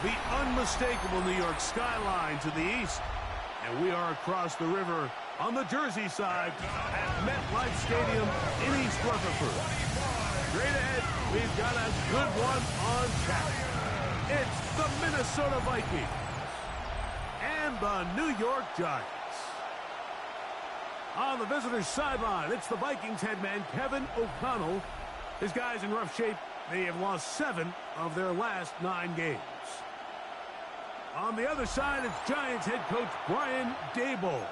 the unmistakable New York skyline to the east. And we are across the river on the Jersey side at MetLife Stadium in East Rutherford. Straight ahead, we've got a good one on tap. It's the Minnesota Vikings and the New York Giants. On the visitors' sideline, it's the Vikings head man, Kevin O'Connell. His guys in rough shape. They have lost 7 of their last 9 games. On the other side, it's Giants head coach Brian Daboll.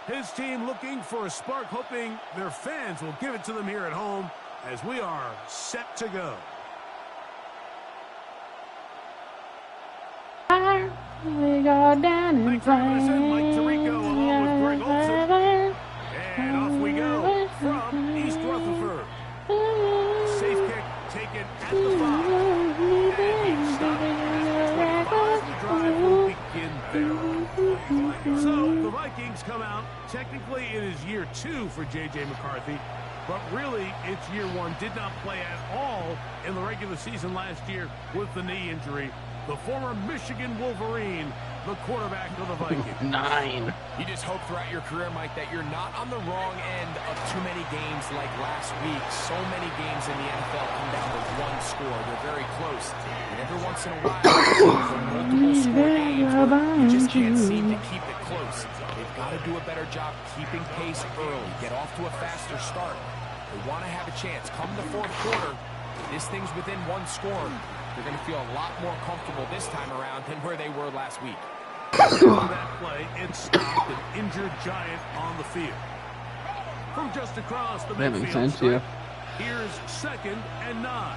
His team looking for a spark, hoping their fans will give it to them here at home as we are set to go. We go down in flames. Mike Tirico along with Greg Olsen. And off we go from East Rutherford. Safe kick taken at the 5. And he stopped at 25. The drive will begin there. So the Vikings come out. Technically, it is year 2 for J.J. McCarthy. But really, it's year 1. Did not play at all in the regular season last year with the knee injury. The former Michigan Wolverine, the quarterback of the Vikings. 9. You just hope throughout your career, Mike, that you're not on the wrong end of too many games like last week. So many games in the NFL come down to 1 score. They're very close. And every once in a while, for multiple score games, you just can't seem to keep it close. They've got to do a better job keeping pace early, get off to a faster start. They want to have a chance. Come the 4th quarter, this thing's within 1 score. They're going to feel a lot more comfortable this time around than where they were last week. After that play, it stopped an injured Giant on the field. From just across the midfield, makes sense, yeah. Here's 2nd and 9.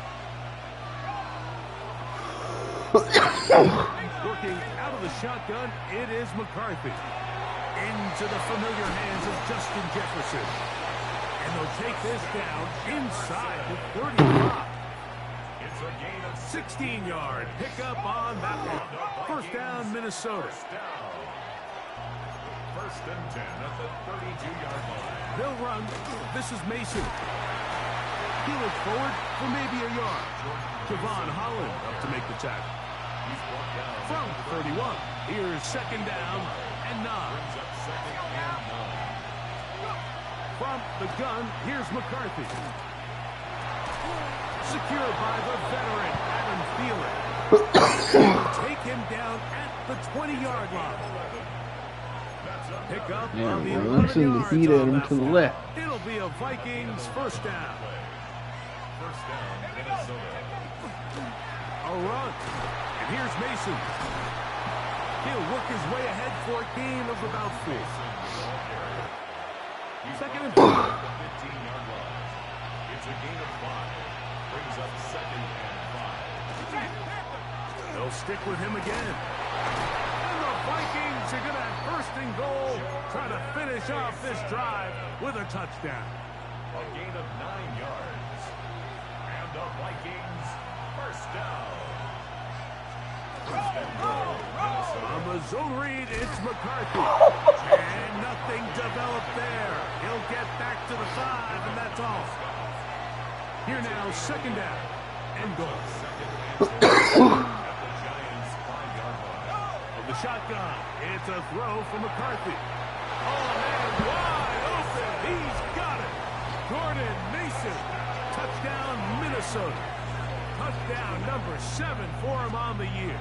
Working out of the shotgun, it is McCarthy. Into the familiar hands of Justin Jefferson. And they'll take this down inside the 35. 16-yard pickup on that one. 1st down, Minnesota. 1st and 10 at the 32-yard line. They'll run. This is Mason. He looks forward for maybe a yard. Javon Holland up to make the tackle. From 31, here's 2nd down and 9. From the gun, here's McCarthy. Secured by the veteran, Adam Thielen. Take him down at the 20-yard line. Pick up on the 11 yards heat at on him that to the one. left. It'll be a Vikings 1st down. 1st down, Minnesota. A run. And here's Mason. He'll work his way ahead for a gain of about 4. 2nd and 5. 15-yard line. It's a gain of 5. Brings up 2nd and 5. They'll stick with him again. And the Vikings are going to have 1st and goal, trying to finish off this drive with a touchdown. A gain of 9 yards. And the Vikings 1st down. 1st and goal, Minnesota. On the zone read, it's McCarthy. And nothing developed there. He'll get back to the 5, and that's all. Here now, 2nd down and goal. Of the shotgun, it's a throw from McCarthy. Oh, man, wide open. He's got it. Jordan Mason. Touchdown, Minnesota. Touchdown number 7 for him on the year.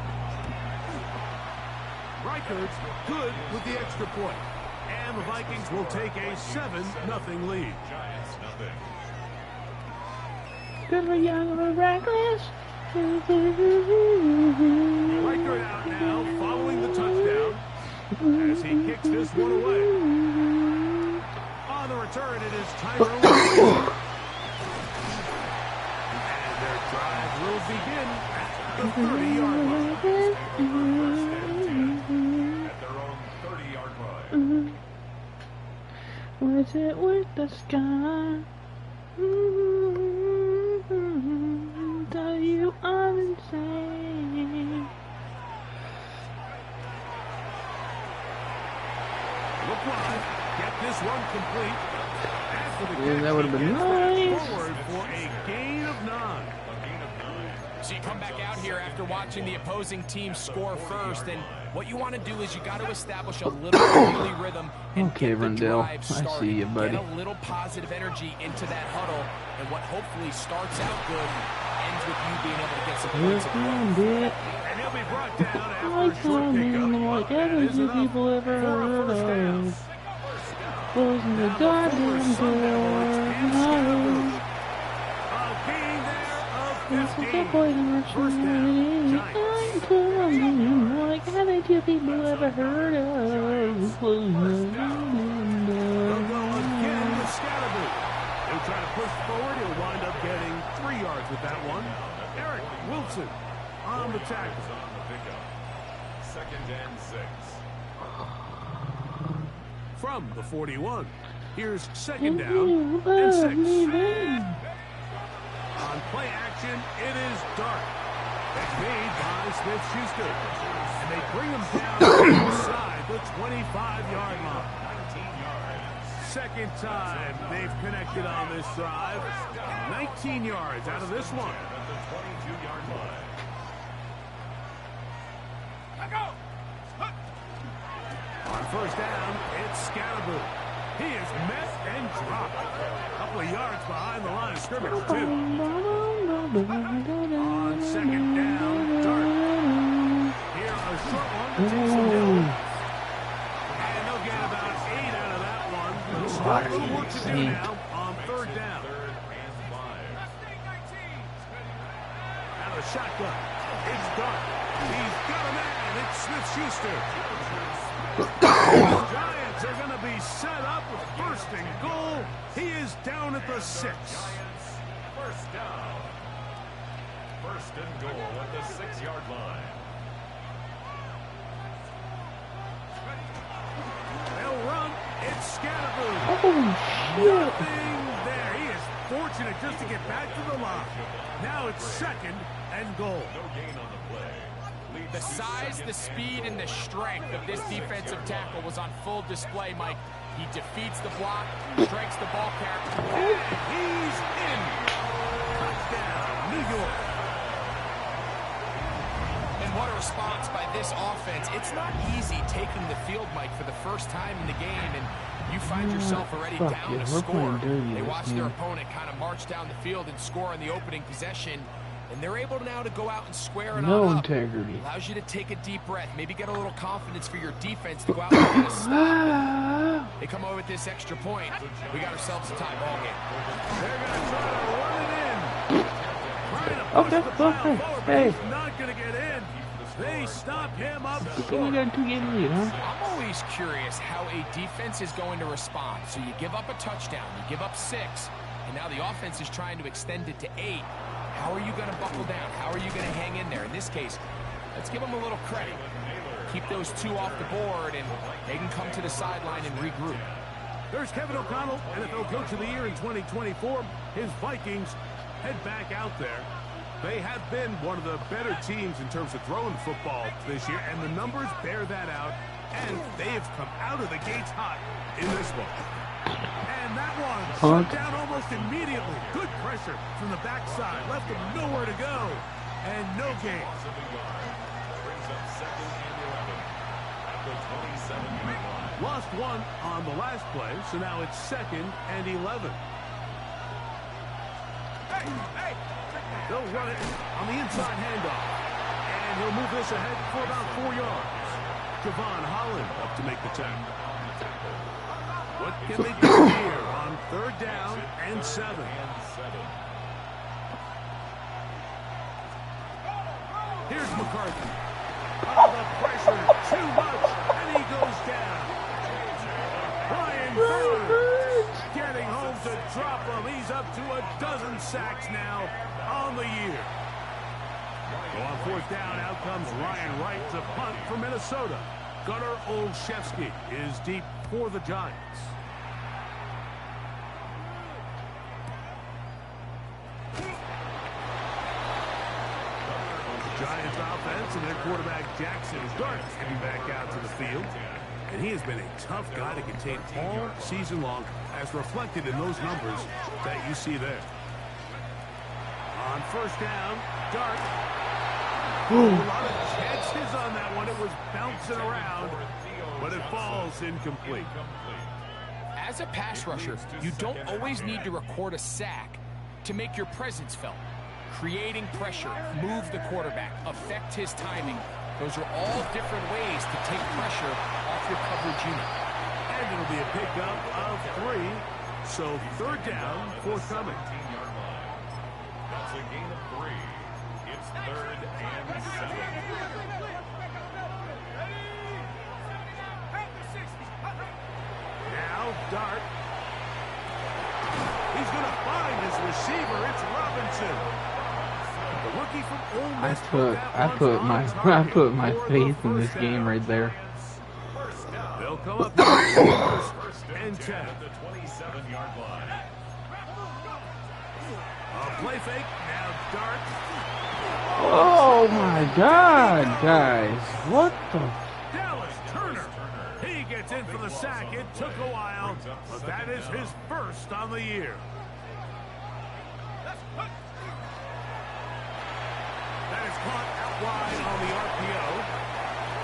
Reichardt's good with the extra point. And the Vikings will take a 7-0 lead. Giants nothing. Good for young and reckless. Reichard out now, following the touchdown, as he kicks this one away. On the return, it is Tyrone Williams. And their drive will begin at the 30-yard line. 1st and 10 at their own 30-yard line. Was it worth the sky? Tell you I'm insane. Look wide. Get this one complete. After the Yeah, that would have been nice. Forward for a gain of 9. A gain of 9. So you come back out here after watching the opposing team score first, and what you want to do is you got to establish a little early rhythm and Okay, get the Rundell, drive started. I see you, buddy. Get a little positive energy into that huddle, and what hopefully starts out good ends with you being able to get some points at the end. And he'll be brought down after a short pickup. Like That every is two enough people ever for a heard first down. of. Closing the Now the former goddamn Sun Devil, it's Cam door. Scatterboo. Being there of This is 15. the poison rush. First down, Giants. Like every two people ever heard of. Closing the goddamn They'll go door. again with Scatterboo. He'll try to push forward. He'll wind up getting 3 yards with that one. Eric Wilson on the tackle. On the pickup. 2nd and 6. From the 41, here's 2nd down and 6. On play action, it is Dart. It's made by Smith-Schuster. And they bring him down inside the 25-yard line. 19 yards. Second time they've connected on this drive. 19 yards out of this one. At the 22-yard line. On first down, it's Scatterboo. He is met and dropped. A couple of yards behind the line of scrimmage, too. On second down, Dart. Here, a short one to take some down. And they'll get about 8 out of that one. But still a little work to do now on third down. 3rd and 5. Out of the shotgun, it's Dart. He's got a man. It's Smith-Schuster. The Giants are going to be set up with 1st and goal. He is down at the 6. First down. 1st and goal at the 6-yard line. They'll run. It's Scatterboo. Oh, Nothing there. He is fortunate just to get back to the line. Now it's 2nd and goal. No gain on the play. Leads The to size, the 2nd speed, and the strength of this defensive tackle was on full display, Mike. He defeats the block, strikes the ball carrier. And he's in. Touchdown, New York. And what a response by this offense. It's not easy taking the field, Mike, for the first time in the game, and you find yourself already Fuck down yeah, to we're score. playing dirty They this watch game. their opponent kind of march down the field and score on the opening possession, and they're able now to go out and square it no on up. integrity. Allows you to take a deep breath, maybe get a little confidence for your defense to go out and get a stop. They come over with this extra point. We got ourselves a tie ball game. They're going to try to run it in. Trying to push Okay, the pile okay. forward, but Hey. he's not going to get in. They stop him up We short. got a 2-game lead, huh? I'm always curious how a defense is going to respond. So you give up a touchdown, you give up 6, and now the offense is trying to extend it to 8. How are you going to buckle down? How are you going to hang in there? In this case, let's give them a little credit. Keep those 2 off the board, and they can come to the sideline and regroup. There's Kevin O'Connell, NFL Coach of the Year in 2024. His Vikings head back out there. They have been one of the better teams in terms of throwing football this year, and the numbers bear that out, and they have come out of the gates hot in this one. And that one Punt. shut down almost immediately. Good pressure from the backside. Left them nowhere to go, and no gain. brings up 2nd and 11 at the 27-yard line. Lost 1 on the last play, so now it's 2nd and 11. They'll run it on the inside handoff. And he'll move this ahead for about 4 yards. Javon Holland up to make the tackle. What can they do here on 3rd down and 7? Here's McCarthy. Oh, the pressure, too much, and he goes down. Brian Burns getting home to drop him. He's up to a dozen sacks now on the year. So on 4th down, out comes Ryan Wright to punt for Minnesota. Gunnar Olszewski is deep for the Giants. The Giants offense and their quarterback Jackson Dart heading back out to the field. And he has been a tough guy to contain all season long, as reflected in those numbers that you see there. On On first down, Dart. A lot of chances on that one. It was bouncing around, but it falls incomplete. As a pass rusher, you don't always need to record a sack to make your presence felt. Creating pressure, move the quarterback, affect his timing. Those are all different ways to take pressure off your coverage unit. And it'll be a pickup of 3. So third down, forthcoming. That's a gain of 3. It's 3rd and 7. Now Dart. He's going to find his receiver. It's Robinson. The rookie from Ole Miss I put my faith in this game right there. They'll come up first and 10. At the 27-yard line. A play fake. Now Dart. Oh my God, guys! What the? Dallas Turner. He gets in for the sack. It took a while, but that is his first on the year. That is caught out wide on the RPO.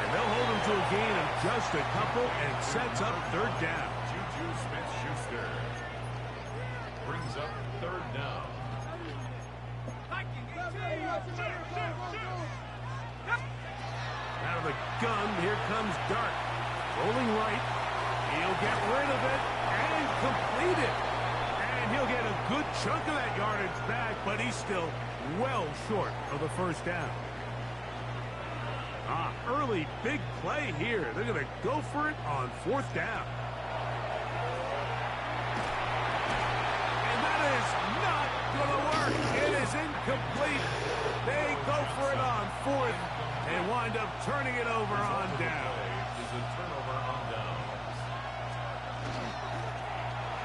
And they'll hold him to a gain of just a couple and sets up third down. Juju Smith-Schuster brings up 3rd down. Out of the gun, here comes Dart. Rolling right. He'll get rid of it and complete it. And he'll get a good chunk of that yardage back, but he's still well short of the first down. Early big play here. They're going to go for it on 4th down. And that is not going to work. It is incomplete. They go for it on 4th and wind up turning it over on down. Is a turnover on downs.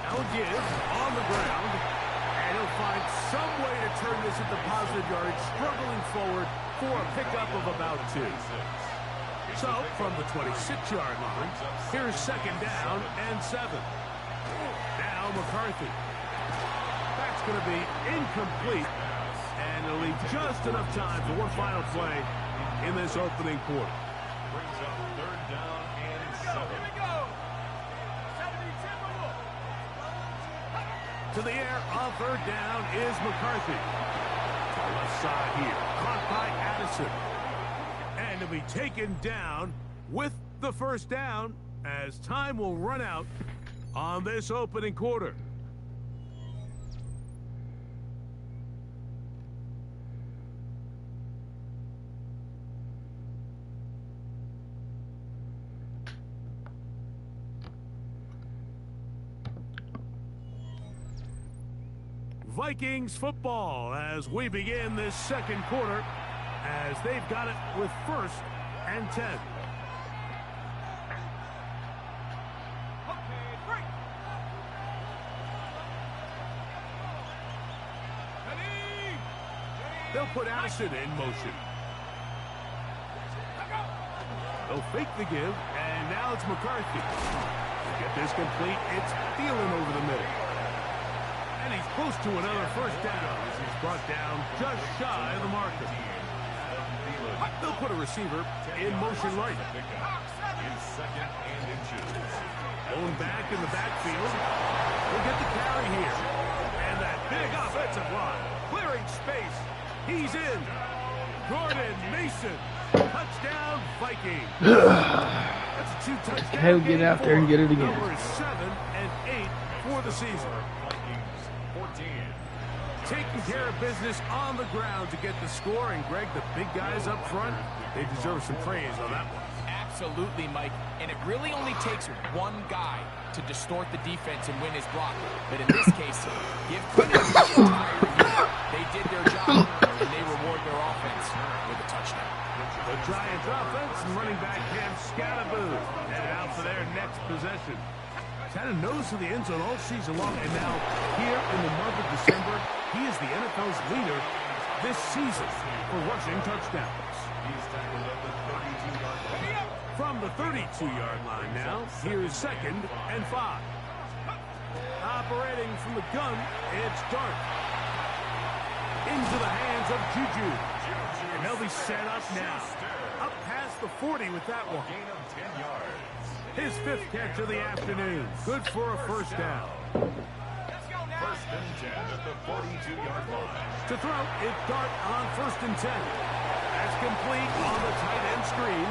Now give on the ground. And he'll find some way to turn this into positive yardage, struggling forward for a pickup of about 2. So, from the 26-yard line, here's 2nd down and 7. Now McCarthy. That's going to be incomplete. And it'll leave just enough time for one final play in this opening quarter. Brings up 3rd down and 7. To the air on 3rd down is McCarthy. To the left side here. Caught by Addison. And to be taken down with the first down as time will run out on this opening quarter. Vikings football as we begin this second quarter as they've got it with 1st and 10. They'll put Addison in motion. They'll fake the give, and now it's McCarthy. To get this complete, it's Thielen over the middle. And he's close to another first down as he's brought down just shy of the marker. They'll put a receiver in motion right. Is 2nd and inches. Going back in the backfield. We'll get the carry here. And that big offensive line. Clearing space. He's in. Gordon Mason. Touchdown, Vikings. That's a 2-touchdown. He'll get out there and get it again. Numbers 7 and 8 for the season. Vikings 14. Taking care of business on the ground to get the score. And, Greg, the big guys up front, they deserve some praise on that one. Absolutely, Mike. And it really only takes one guy to distort the defense and win his block. But in this case, give credit to the entire unit. They did their job, and they reward their offense with a touchdown. The Giants offense and running back Cam Scatterboo headed out for their next possession. He's had a nose to the end zone all season long, and now here in the month of December, he is the NFL's leader this season for rushing touchdowns. He's tackled at the 32-yard line. From the 32-yard line now, here is 2nd and 5. Operating from the gun, it's Dart. into the hands of Juju. And they'll be set up now. Up past the 40 with that one. Gain of 10 yards. His 5th catch of the afternoon. Good for a first down. First and 10 at the 42-yard line. To throw, it's Dart on 1st and 10. That's complete on the tight end screen.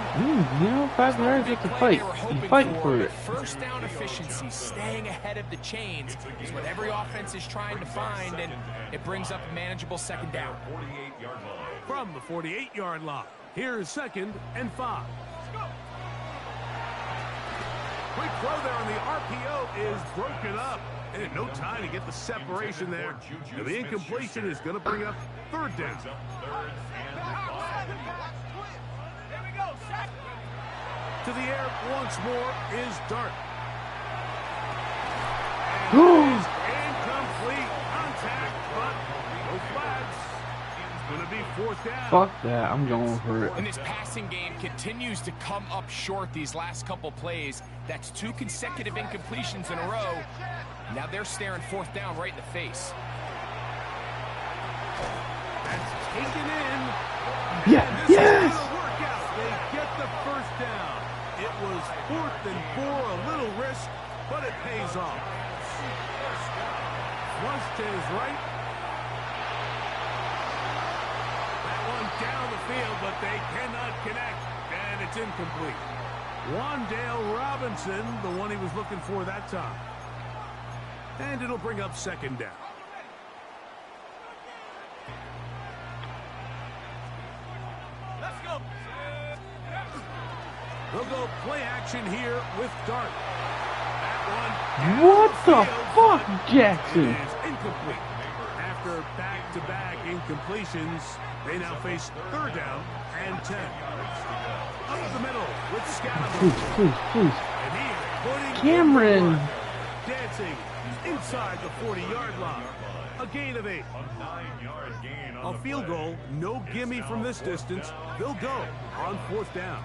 You know, 5 yards with the fight. He's fighting for it. First down efficiency, staying ahead of the chains, is what every offense is trying to find, and it brings up a manageable second down. 48-yard line. From the 48-yard line, here's 2nd and 5. Quick throw there, and the RPO is broken up. And no time to get the separation there. And the incompletion is going to bring up 3rd down. To the air once more is Dart. And it is incomplete contact, but no flags. It's going to be 4th down. Fuck that. I'm going for it. And this passing game continues to come up short these last couple plays. That's 2 consecutive incompletions in a row. Now they're staring 4th down right in the face. That's taken in. Yeah, And this yes! is going to work out. They get the 1st down. It was 4th and 4, a little risk, but it pays off. Flush to his right. That one down the field, but they cannot connect, and it's incomplete. Wandale Robinson, the one he was looking for that time. And it'll bring up 2nd down. Let's go. They'll go play action here with Dart. That one. What the fuck, Jackson? It is incomplete. After back-to-back incompletions, they now face 3rd down and 10. Up the middle with Scatterman. Please. And he is putting Cameron. dancing inside the 40-yard line. A gain of 8. A 9-yard gain on A the field play. goal, no gimme from this distance. They'll go on 4th down.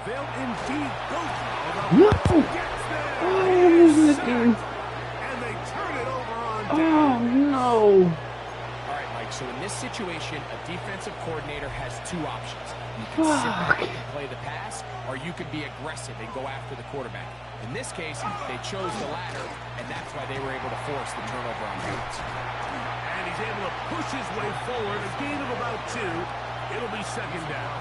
They'll indeed go. No! Gets there. I am losing this Sacked. game. And they turn it over on Oh, down. no. All right, Mike, so in this situation, a defensive coordinator has 2 options. You can sit back Fuck. and play the pass, or you can be aggressive and go after the quarterback. In this case, they chose the latter, and that's why they were able to force the turnover on downs. And he's able to push his way forward. A gain of about 2. It'll be 2nd down.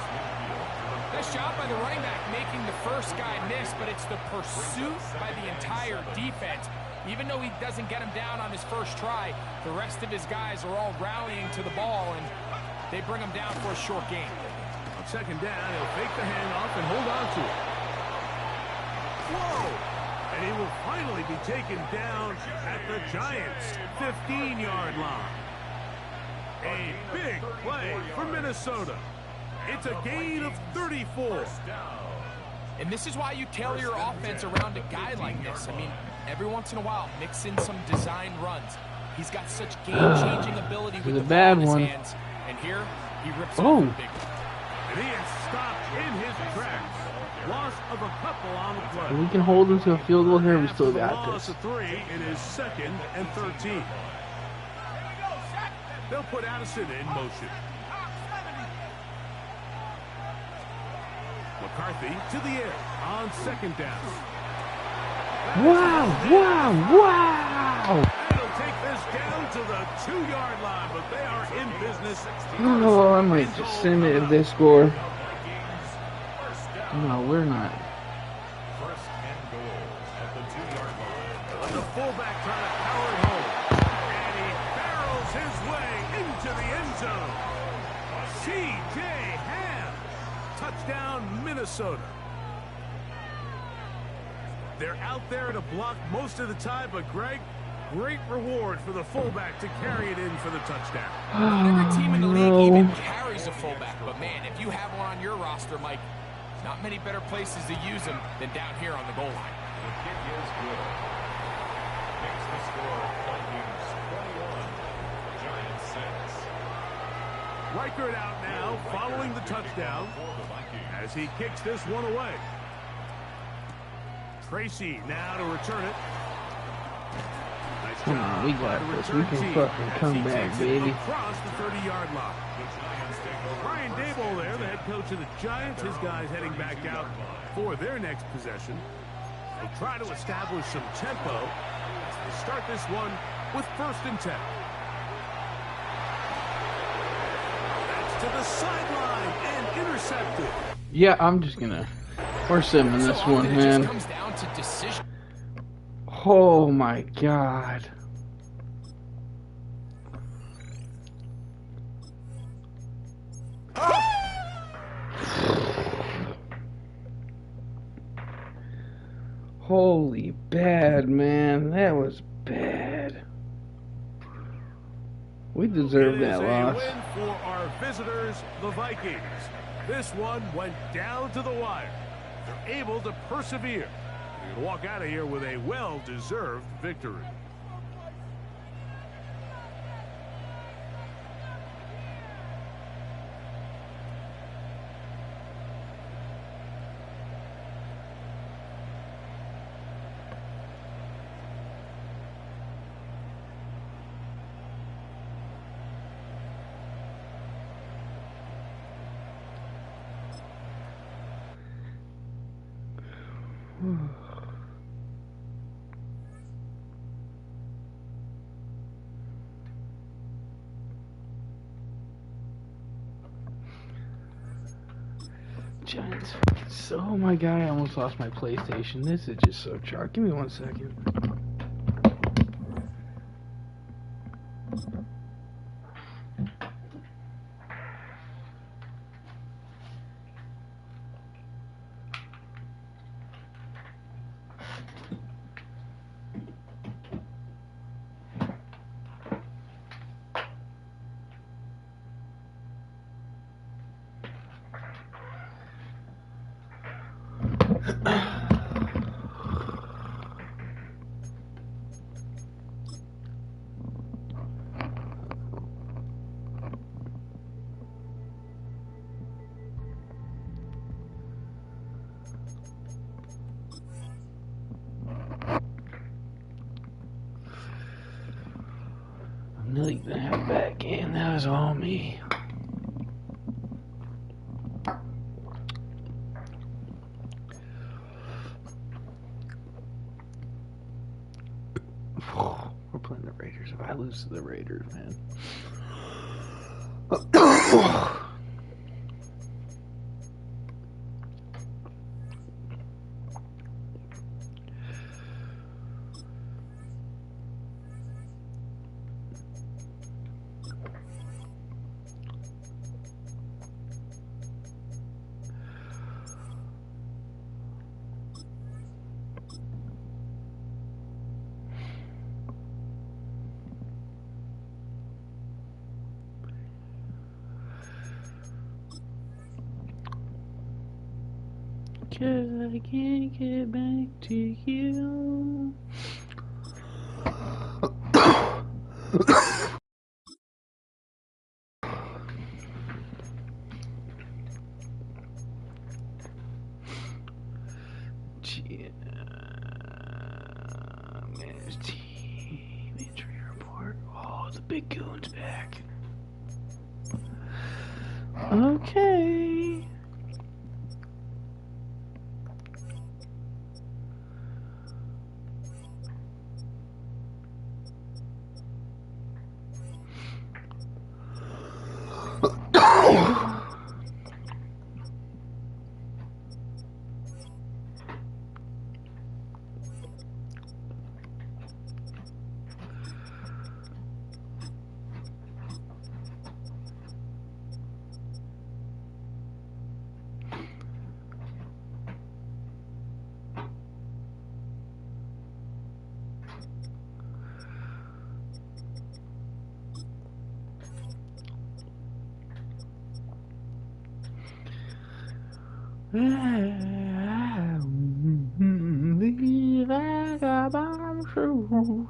Nice job by the running back making the first guy miss, but it's the pursuit by the entire defense. Even though he doesn't get him down on his first try, the rest of his guys are all rallying to the ball, and they bring him down for a short gain. On 2nd down, he'll fake the handoff and hold on to it. Whoa! And he will finally be taken down at the Giants' 15-yard line. A big play for Minnesota. It's a gain of 34. And this is why you tailor your offense around a guy like this. I mean, every once in a while, mix in some designed runs. He's got such game-changing ability with the ball bad in his one. hands. And here, he rips Oh. off a big one. And he is stopped in his tracks. Loss of a couple on the play. If we can hold him to a field goal here, we After still the got loss this. of 3, it is 2nd and 13. They'll put Addison in motion. McCarthy to the air on 2nd down. Wow. It'll take this down to the 2-yard line, but they are in business. Oh, I might just send it if they score. No, we're not. First and goal at the 2-yard line. The fullback trying to power it home. And he barrels his way into the end zone. C.J. Ham. Touchdown, Minnesota. They're out there to block most of the time, but Greg, great reward for the fullback to carry it in for the touchdown. Not every team in the league no. even carries a fullback. But, man, if you have one on your roster, Mike, not many better places to use him than down here on the goal line. The kick is good. Makes the score Vikings 21, Giants 6. Reichert out now, following the touchdown, For the Vikings. as he kicks this one away. Tracy now to return it. Nice Come on, we got this. We can fucking come back, baby. Across the 30-yard line. Brian Daboll there, the head coach of the Giants. His guys heading back out for their next possession. They'll try to establish some tempo as they start this one with 1st and 10. That's to the sideline and intercepted. Yeah, I'm just gonna force him in this one, man. Comes down to decision. Oh my god. Holy bad, man. That was bad. We deserve that loss. It is a win for our visitors, the Vikings. This one went down to the wire. They're able to persevere. They can walk out of here with a well-deserved victory. Giants. So, oh my god, I almost lost my PlayStation. This is just so charged. Give me 1 second. I'm nearly gonna have back in. That was all me. We're playing the Raiders. If I lose to the Raiders, man. Cause I can't get back to you. Manage team injury report. Oh, the big goon's back. Okay. These vagabond shoes.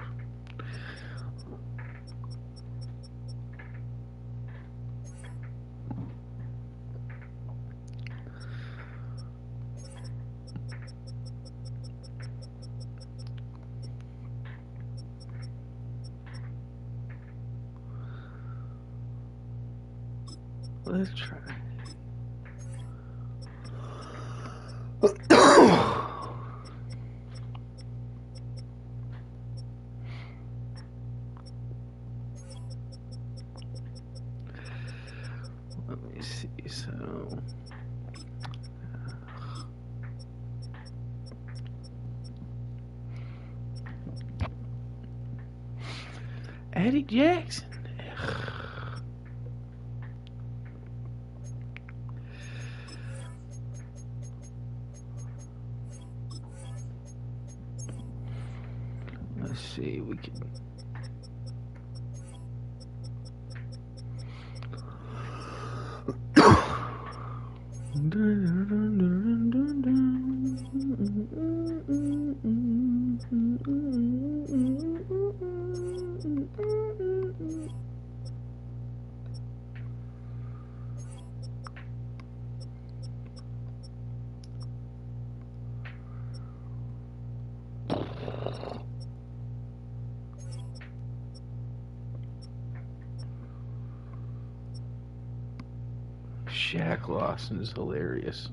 Let's try. Let me see. So. Eddie Jackson. Let's see, we can. Shaq Lawson is hilarious.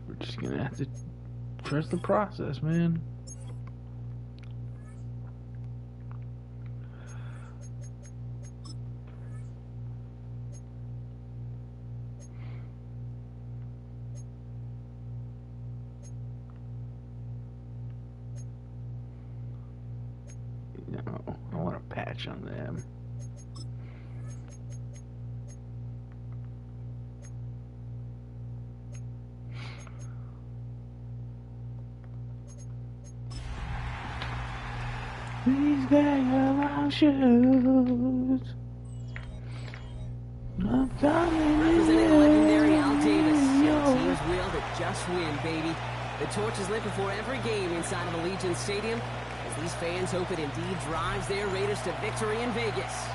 We're just gonna have to trust the process, man. No, I want a patch on them. These back shoes. I'm coming. Representing legendary Al Davis. Teams will that just win, baby. The torch is lit before every game inside of Allegiant Stadium, as these fans hope it indeed drives their Raiders to victory in Vegas.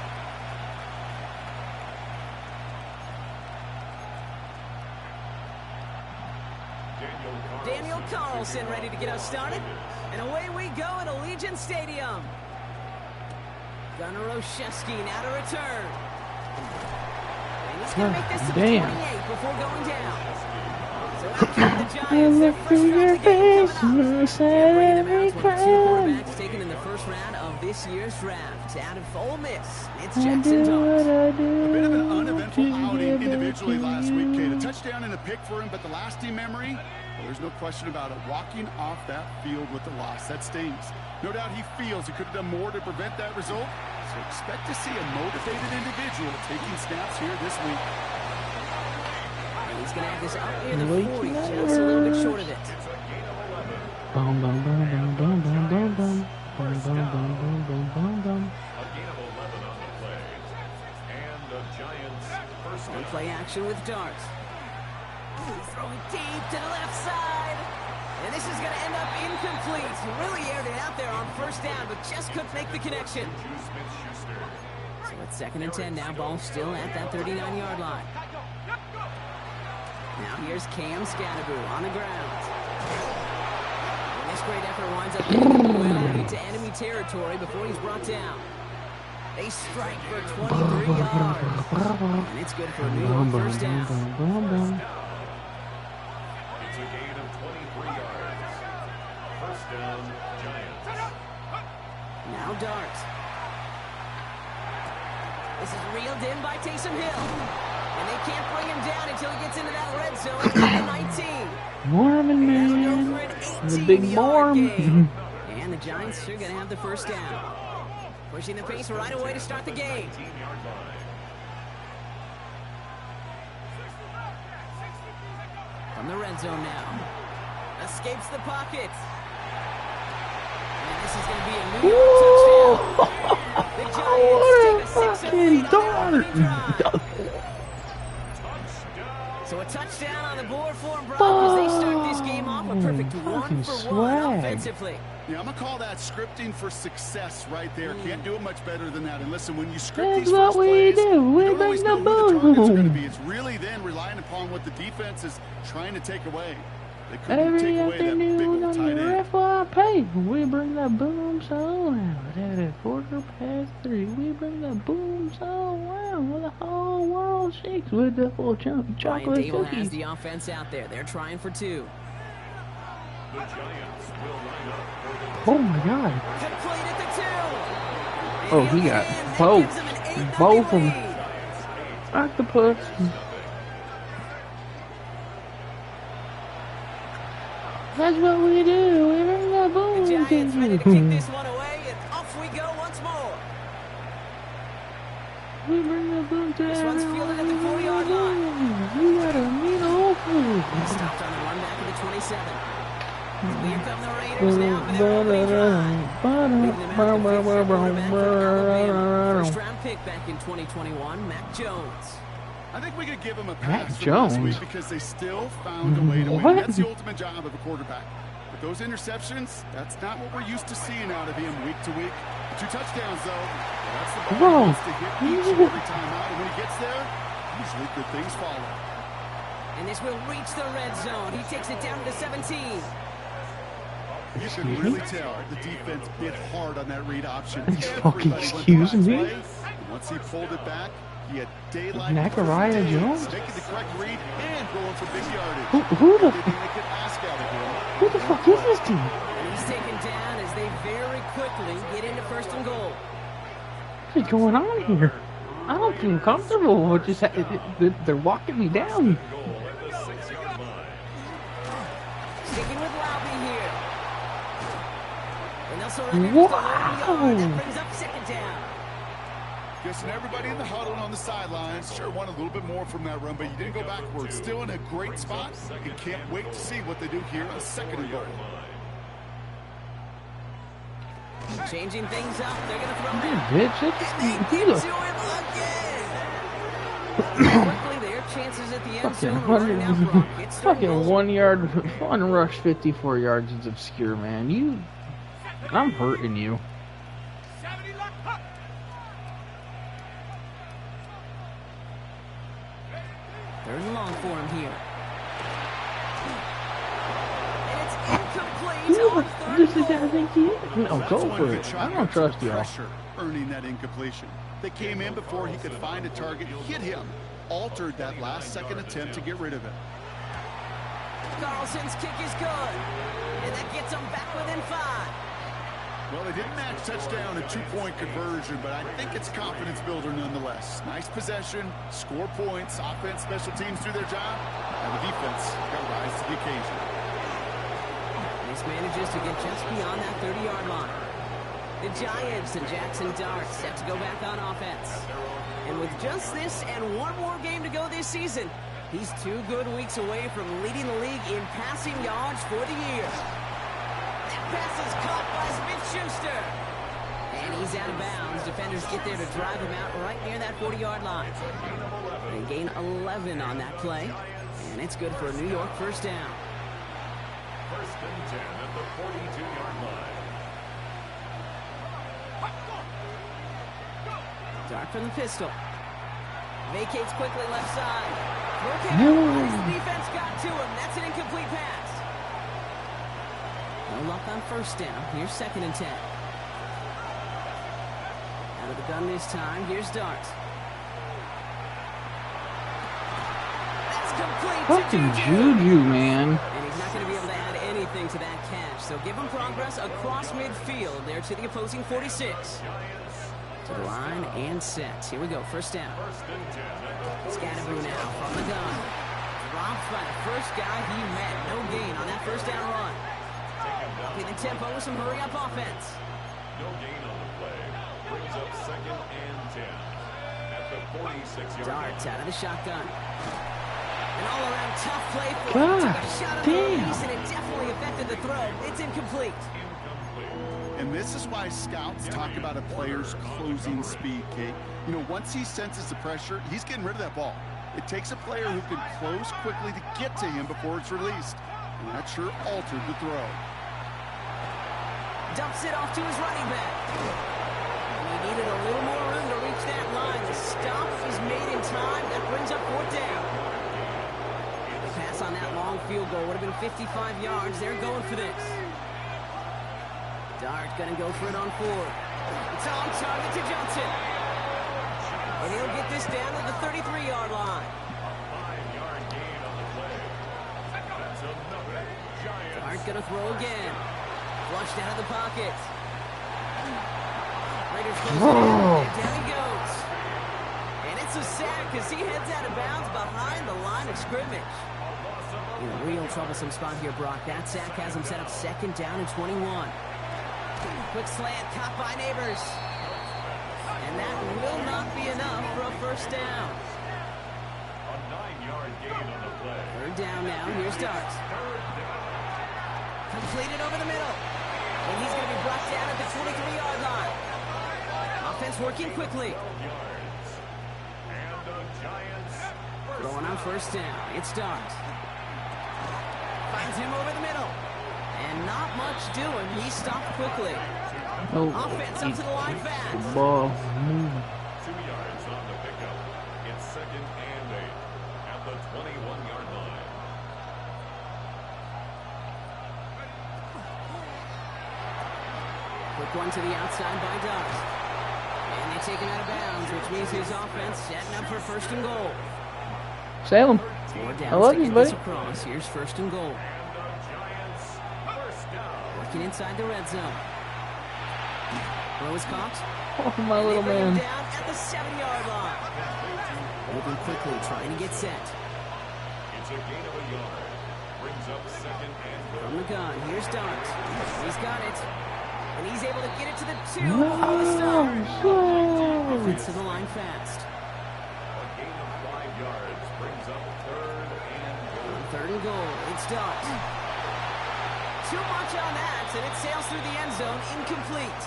Daniel Carlson ready to get us started. And away we go at Allegiant Stadium. Gunnar Olszewski now to return. And he's going to make this to the 28 before going down. So after the Giants, their first round of the game coming up. And bringing them out 22 quarterbacks taken in the first round of this year's draft. Out of Ole Miss, it's Jackson Dart. A bit of an uneventful outing individually last week, Kate. A touchdown and a pick for him, but the lasting memory, well, there's no question about it. Walking off that field with the loss, that stings. No doubt he feels he could have done more to prevent that result. So expect to see a motivated individual taking snaps here this week. And he's going to have this up near the 40, just a little bit short of it. Bum bum bum bum bum bum bum bum. Bum bum bum bum bum bum bum. A gain of 11 on the play. And the Giants first On play action with Dart. He's throwing deep to the left side. And this is going to end up incomplete. He really aired it out there on first down, but just couldn't make the connection. So it's 2nd and 10 now. Ball still at that 39-yard line. Now here's Cam Scatterbroo on the ground. And this great effort winds up getting well into enemy territory before he's brought down. They strike for 23 yards. And it's good for a New York first down. It's a gain of 23 yards. First down, Giants. Now Dart. This is reeled in by Taysom Hill. And they can't bring him down until he gets into that red zone at the 19. Mormon man. The big Mormon. And the Giants are going to have the first down. Pushing the pace right away to start the game. 18-yard line. From the red zone now. Escapes the pocket. And this is going to be a New York touchdown. The Giants take a 6-0 lead. So a touchdown on the board for Broncos. They start this game off a perfect 1-for-1 offensively. Yeah, I'm going to call that scripting for success right there. Can't do it much better than that. And listen, when you script That's these what first we plays, do. you We don't bring always the know who the targets are going to boom. be. It's really then relying upon what the defense is trying to take away. They couldn't Every take away that big afternoon old on tight the end. FYP, we bring the boom so loud. At a 3:15, we bring the boom so loud. Well, the whole world shakes with the full chunky Brian chocolate Dable has cookies. the offense out there. They're trying for 2. The Giants will line up for Oh my God! Complete at the 2. Oh, he got both of them. Octopus. That's what we do. We bring the boom. The Giants ready to kick this one away, and off we go once more. We bring the boom to This one's fielded at the 40-yard line. We got a mean old food. Stopped on the run back at the 27. Here come the Raiders now for their opening drive. Leading them out to face their quarterback from Alabama. First-round pick back in 2021, Mac Jones. I think we could give them a Mac pass for last Jones? week because they still found a way to win. What? That's the ultimate job of a quarterback. But those interceptions, that's not what we're used to seeing out of him week to week. 2 touchdowns, though. That's the ball he wants to hit each and every time out. And when he gets there, usually good things follow. And this will reach the red zone. He takes it down to the 17. You can really tell the defense bit hard on that read option. Fucking Everybody went excuse the right me? way. And once he pulled it back, he had daylight. Zachariah days, Jones? making the correct read and going for big yardage. Who the Everything they could ask out of him. who the fuck is this team? He's taken down as they very quickly get into 1st and goal. What is going on here? I don't feel comfortable with just they're walking me down. goal at the 6-yard line. Sticking with Laube here. And they'll surrender just a yard. That brings up 2nd down. Guessing everybody in the huddle and on the sidelines sure want a little bit more from that run, but you didn't go backwards. Still in a great spot. You can't wait to see what they do here on 2nd and goal. Changing things up. They're going to throw it. Bitch, And they get to him again. Quickly, their chances at the end zone running out Brock. It's 3rd and fucking goal. 1 yard, one rush, 54 yards is obscure, man. I'm hurting you. 3rd and long for him here. And it's incomplete on 3rd This is and how I goal. think he is. No, That's go one for good it. shot. I don't trust y'all. Pressure earning that incompletion. They came in before he could find a target, hit him, altered that last second attempt to get rid of it. Carlson's kick is good. And that gets them back within 5. Well, they didn't match touchdown and 2-point conversion, but I think it's confidence builder nonetheless. Nice possession, score points, offense, special teams do their job, and the defense got to rise to the occasion. This manages to get just beyond that 30-yard line. The Giants and Jackson Dart set to go back on offense. And with just this and one more game to go this season, he's 2 good weeks away from leading the league in passing yards for the year. That pass is caught by Smith-Schuster. And he's out of bounds. Defenders get there to drive him out right near that 40-yard line. They gain 11 on that play. And it's good for a New York 1st down. 1st and 10 at the 42-yard line. Dart from the pistol. Vacates quickly left side. Working out. The defense got to him. That's an incomplete pass. No luck on 1st down. Here's 2nd and 10. Out of the gun this time. Here's Dart. That's complete Fucking to Juju, man. And he's not going to be able to add anything to that catch. So give him progress across midfield there to the opposing 46. To the line and set. Here we go. 1st down. 1st and 10. Scatterboo now from the gun. Dropped by the first guy he met. No gain on that 1st down run. Upping the tempo with some hurry-up offense. No gain on the play. Brings up 2nd and 10 at the 46-yard line. Darts out of the shotgun. An all-around tough play for him. God Took a shot on the damn. release, and it definitely affected the throw. It's incomplete. And this is why scouts talk about a player's closing speed, Kate. You know, once he senses the pressure, he's getting rid of that ball. It takes a player who can close quickly to get to him before it's released. And that sure altered the throw. Dumps it off to his running back. And he needed a little more room to reach that line. The stop is made in time. That brings up 4th down. The pass on that long field goal would have been 55 yards. They're going for this. Dart going to go for it on 4. It's on target to Johnson. And he'll get this down to the 33-yard line. Dart going to throw again. Flushed out of the pocket. Raiders close it in, and down he goes. And it's a sack as he heads out of bounds behind the line of scrimmage. In a real troublesome spot here, Brock. That sack has him set up 2nd down and 21. Quick slant, caught by Neighbors. And that will not be enough for a 1st down. A 9-yard gain on the play. 3rd down now. Here's Dart. Completed over the middle. And he's going to be brought down at the 23-yard line. Offense working quickly. And the Giants Going on 1st down. It's Dart. Finds him over the middle. And not much doing. He stopped quickly. Oh, Offense up to the line fast. ball. 2 yards on the pickup. It's 2nd and 8 at the 21-yard line. Quick one to the outside by Dart. And they take him out of bounds, which means his offense setting up for 1st and goal. Salem. 4 downs I love to you, get buddy. this across. Here's 1st and goal. And the Giants first down. Working inside the red zone. Throw is caught. Oh, my And little they bring him man. down at the 7-yard line. Moving quickly, trying to get set. It's a gain of a yard. Brings up 2nd and From goal. the gun, here's Dart. He's got it. And he's able to get it to the 2 No, before the stop. no. Offense to the line fast. A gain of 5 yards. Brings up 3rd and goal. 3rd and goal, it's Dart. Too much on that, and it sails through the end zone, incomplete.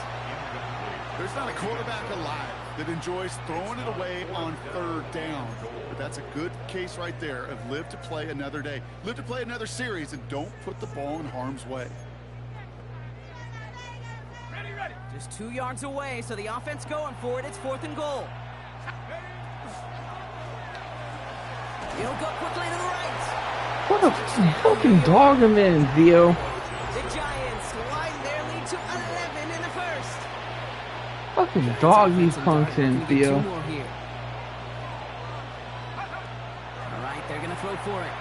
There's not a quarterback alive that enjoys throwing it away on 3rd down. But that's a good case right there of live to play another day. Live to play another series and don't put the ball in harm's way. Just 2 yards away, so the offense going for it. It's 4th and goal. He'll go quickly to the right. What a fucking dog I'm in, Theo. The Giants widen their lead to 11 in the 1st. Fucking dog these Offense and punks Dart in, looking to get 2 Theo. more here. All right, they're going to throw for it.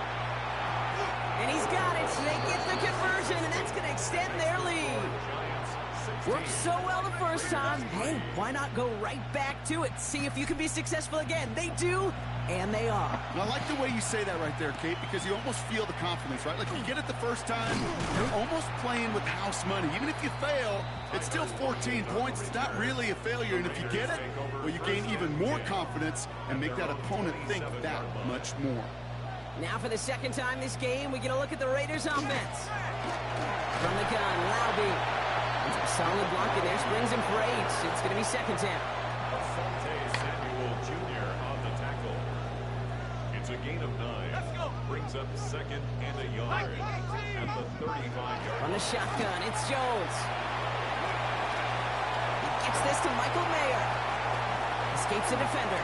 And he's got it. They get the conversion, and that's going to extend their lead. Worked so well the first time. Hey, why not go right back to it? See if you can be successful again. They do, and they are. And I like the way you say that right there, Kate, because you almost feel the confidence, right? Like, you get it the first time, you're almost playing with house money. Even if you fail, it's still 14 points. It's not really a failure. And if you get it, well, you gain even more confidence and make that opponent think that much more. Now for the 2nd time this game, we get a look at the Raiders offense. From the gun, Laube. Solid block in there, springs him for 8. It's going to be 2nd down. Asante Samuel Jr. on the tackle. It's a gain of 9. Brings up 2nd and a yard at the 35-yard. On the shotgun, it's Jones. He gets this to Michael Mayer. Escapes the defender.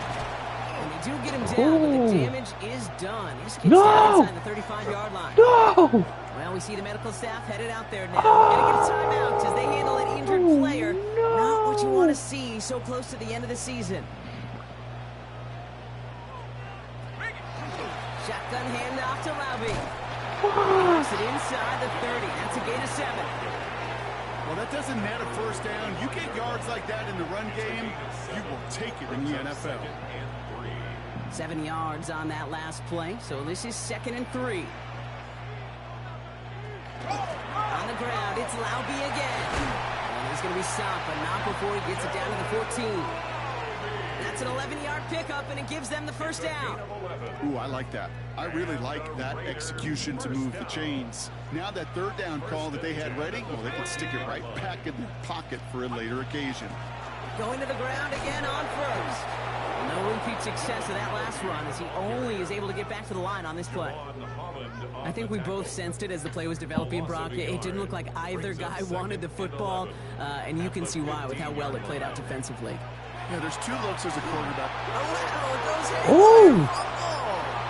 And they do get him down, but the damage is done. He just gets down inside the 35-yard line. No! Well, we see the medical staff headed out there now. Gonna get a timeout as they handle an injured player. Not what you want to see so close to the end of the season. Shotgun handoff to Laube. Knocks it inside the 30. That's a gain of 7. Well, that doesn't net a first down. You get yards like that in the run game, you will take it in the NFL. 7 yards on that last play, so this is 2nd and 3. On the ground, it's Laube again. And he's going to be stopped, but not before he gets it down to the 14. That's an 11-yard pickup, and it gives them the first down. Ooh, I like that. I really like that execution to move the chains. Now that 3rd down call that they had ready, well, they can stick it right back in their pocket for a later occasion. Going to the ground again on first. No repeat success of that last run as he only is able to get back to the line on this play. I think we both sensed it as the play was developing, Brock. It didn't look like either guy wanted the football, and you can see why with how well it played out defensively. Yeah, there's two looks as a quarterback. Oh!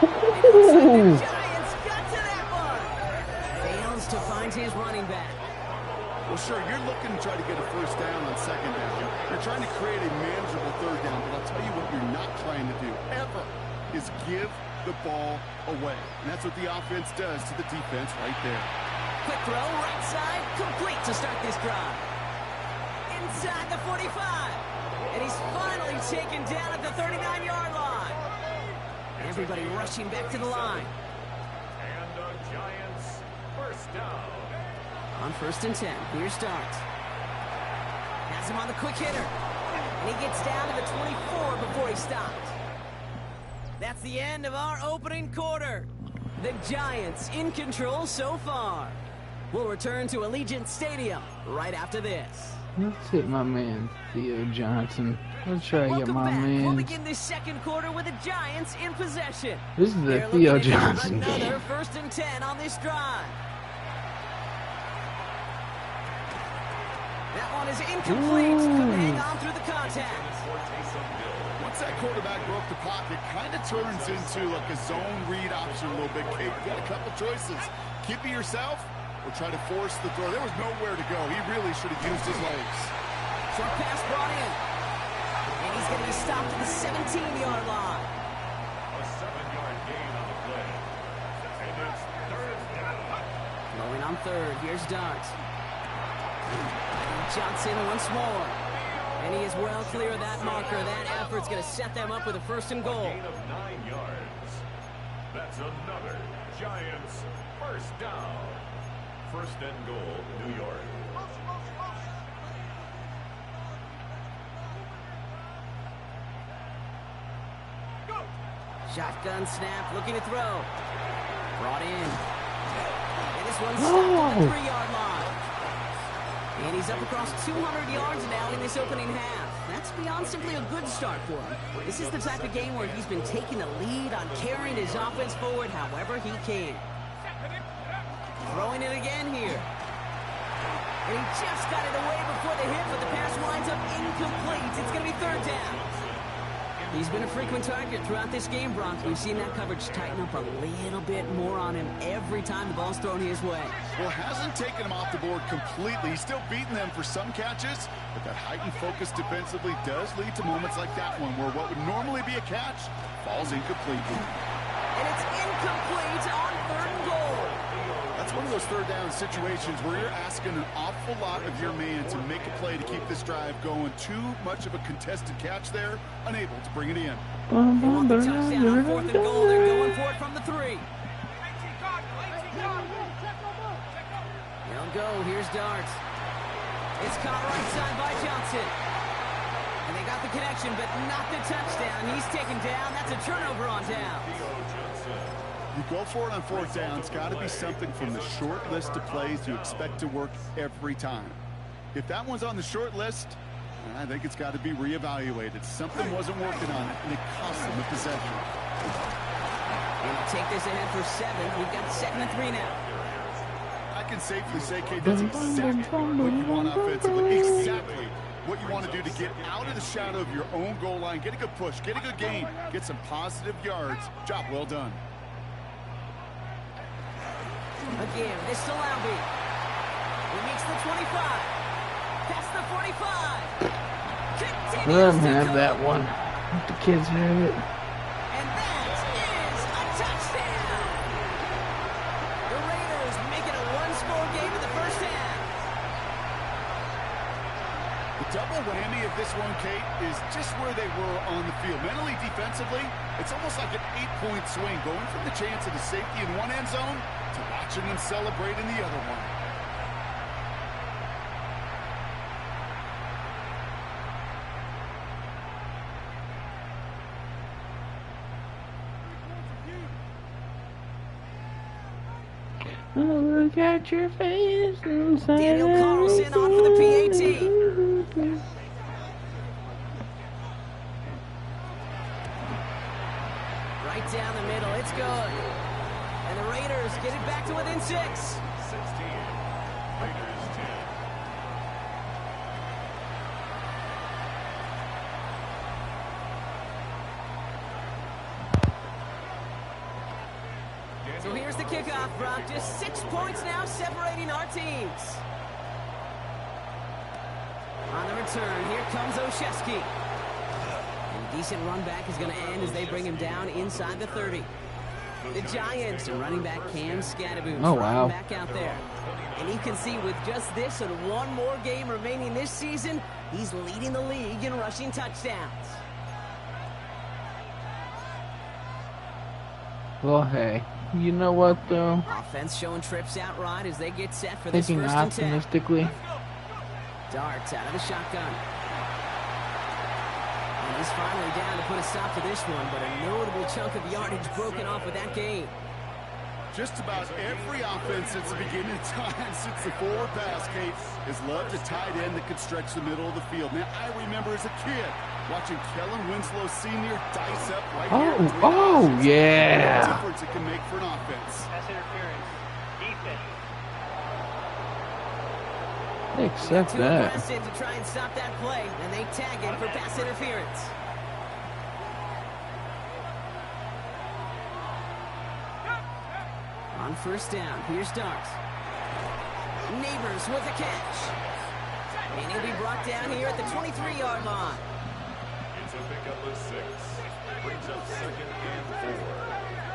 The Giants got to that one. Fails to find his running back. Well, sure, you're looking to try to get a first down on second down. You're trying to create a manageable third down, but I'll tell you what you're not trying to do, ever, is give the ball away. And that's what the offense does to the defense right there. Quick throw, right side, complete to start this drive. Inside the 45. And he's finally taken down at the 39-yard line. Everybody rushing back to the line. And the Giants first down. On 1st and 10, here starts. Has him on the quick hitter. And he gets down to the 24 before he stops. That's the end of our opening quarter. The Giants in control so far. We'll return to Allegiant Stadium right after this. Let's hit my man, Theo Johnson. Let's try to get my man. We'll begin this second quarter with the Giants in possession. This is the They're Theo looking to have Johnson another game. 1st and 10 on this drive. That one is incomplete. Couldn't hang on through the contact. Once that quarterback broke the pocket, kind of turns into like a zone read option a little bit. Kate, you got a couple choices. Keep it yourself or try to force the throw. There was nowhere to go. He really should have used his legs. Short pass brought in. And he's going to be stopped at the 17-yard line. A 7-yard gain on the play. And it's third down. Going on third. Here's Dart. Johnson once more. And he is well clear of that marker. That effort's going to set them up with a 1st and goal. Gain of 9 yards. That's another Giants first down. 1st and goal, New York. Shotgun snap, looking to throw. Brought in. And this one's stopped at the 3-yard line. And he's up across 200 yards now in this opening half. That's beyond simply a good start for him. This is the type of game where he's been taking the lead on carrying his offense forward however he can. Throwing it again here. And he just got it away before the hit, but the pass winds up incomplete. It's going to be 3rd down. He's been a frequent target throughout this game, Brock. We've seen that coverage tighten up a little bit more on him every time the ball's thrown his way. Well, hasn't taken him off the board completely. He's still beating them for some catches, but that heightened focus defensively does lead to moments like that one where what would normally be a catch falls incomplete. And it's incomplete on 3rd and goal. That's one of those third down situations where you're asking an awful lot of your man to make a play to keep this drive going. Too much of a contested catch there, unable to bring it in. They want the touchdown on 4th and goal. They're going for it from the 3. They'll go. Here's Dart. It's caught right side by Johnson. And they got the connection, but not the touchdown. He's taken down. That's a turnover on down. You go for it on 4th down. It's got to be something from the short list of plays you expect to work every time. If that one's on the short list, I think it's got to be reevaluated. Something wasn't working on it, and it cost them the possession. And they'll take this ahead for 7. We've got 2nd and 3 now. I can safely say, Kate, that's exactly what you want offensively. Exactly what you want to do to get out of the shadow of your own goal line, get a good push, get a good gain, get some positive yards. Job well done. Again, this is Lamby. He makes the 25. Past the 45. Continues Let him to have go. that one. Let the kids have it. And that is a touchdown. The Raiders make it a 1-score game in the 1st half. The double whammy of this one, Kate, is just where they were on the field. Mentally, defensively, it's almost like an 8-point swing, going from the chance of the safety in one end zone to watching them celebrate in the other one. Look at your face and say Daniel Carlson on for the PAT. good. And the Raiders get it back to within 6. 16. Raiders 10. So here's the kickoff, Brock. Just 6 points now separating our teams. On the return, here comes Olszewski. And decent run back is going to end as they bring him down inside the 30. The Giants and running back Cam Scatterboot back out there. And you can see with just this and one more game remaining this season, he's leading the league in rushing touchdowns. Well, hey, you know what though? Offense showing trips out right as they get set for this Thinking first and 10. optimistically. Darts out of the shotgun. And he's finally down to put a stop to this one, but a notable chunk of yardage broken off with that game. Just about every offense since the beginning of time, since the forward pass, Kate, has loved a tight end that could stretch the middle of the field. Now, I remember as a kid watching Kellen Winslow Sr. dice up right here. Yeah. What difference it can make for an offense. Pass interference. Defense. They accept Too that. aggressive to try and stop that play, and they tag him for pass interference. On first down, here's Darts. Neighbors with a catch. And he'll be brought down here at the 23-yard line. It's a pickup of 6. Brings up 2nd and 4.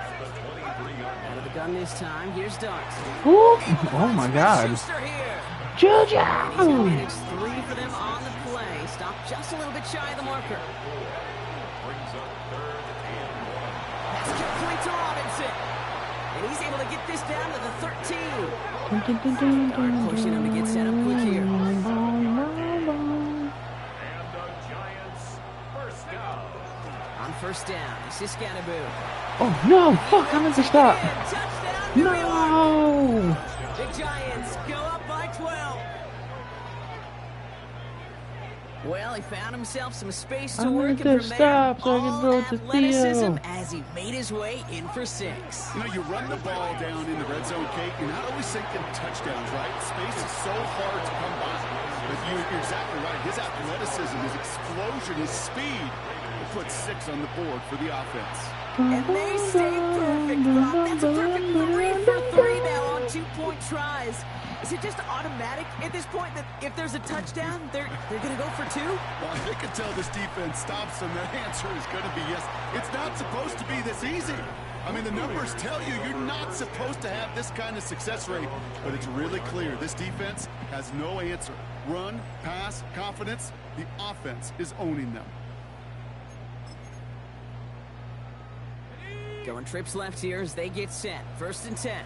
At the 23-yard line. Out of the gun this time, here's Darts. Whoop. Oh my God. Schuster here. Juju! And he's going to manage 3 for them on the play. Stop just a little bit shy of the marker. Brings up 3rd and 1. That's complete to Robinson. And he's able to get this down to the 13. Dart pushing him to get set up quick here. And the Giants first down. On first down, this is Scatterboot. Oh no! Fuck! I meant to stop. Touchdown, New York. No! The Giants go up by 12. Well, he found himself some space to I work, meant and to from stop there, so I could all throw it to athleticism Theo. as he made his way in for 6. You know, you run the ball down in the red zone, Kate, you're not always thinking touchdowns, right? Space is so hard to come by. But you're exactly right. His athleticism, his explosion, his speed will put 6 on the board for the offense. And they stay perfect, Brock. That's a perfect 3 for 3 now on 2-point tries. Is it just automatic at this point that if there's a touchdown, they're going to go for 2? Well, I think until this defense stops them, that answer is going to be yes. It's not supposed to be this easy. I mean, the numbers tell you you're not supposed to have this kind of success rate, but it's really clear this defense has no answer. Run, pass, confidence, the offense is owning them. Going trips left here as they get set. First and 10.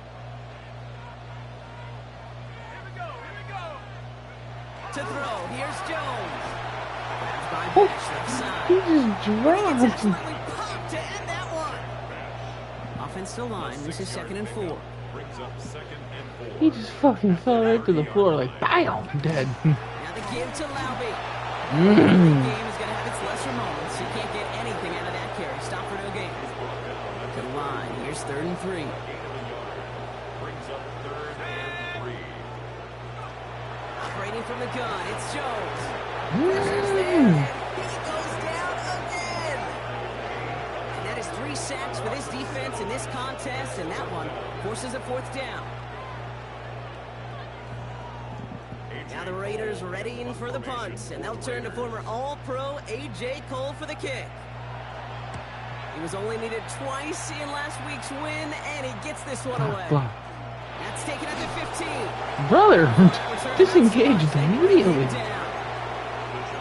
To throw, here's Jones. By Bash, left side. He just It's dropped. absolutely popped to end that one. Offensive line, this is 2nd and 4. Brings up 2nd and 4. He just fucking fell right to the floor like, bam, dead. Now the give to Laube. The game is going to have its lesser moments. You can't get anything out of that carry. Stop for no gain. To the line, here's 3rd and 3. Brings up 3rd and 3. Operating from the gun, it's Jones. Pressure's there, and he goes down again. And that is 3 sacks for this defense in this contest, and that one forces a 4th down. Now the Raiders readying for the punt, and they'll turn to former All-Pro A.J. Cole for the kick. He was only needed twice in last week's win, and he gets this one away. That's taken at the 15. Brother, disengaged immediately.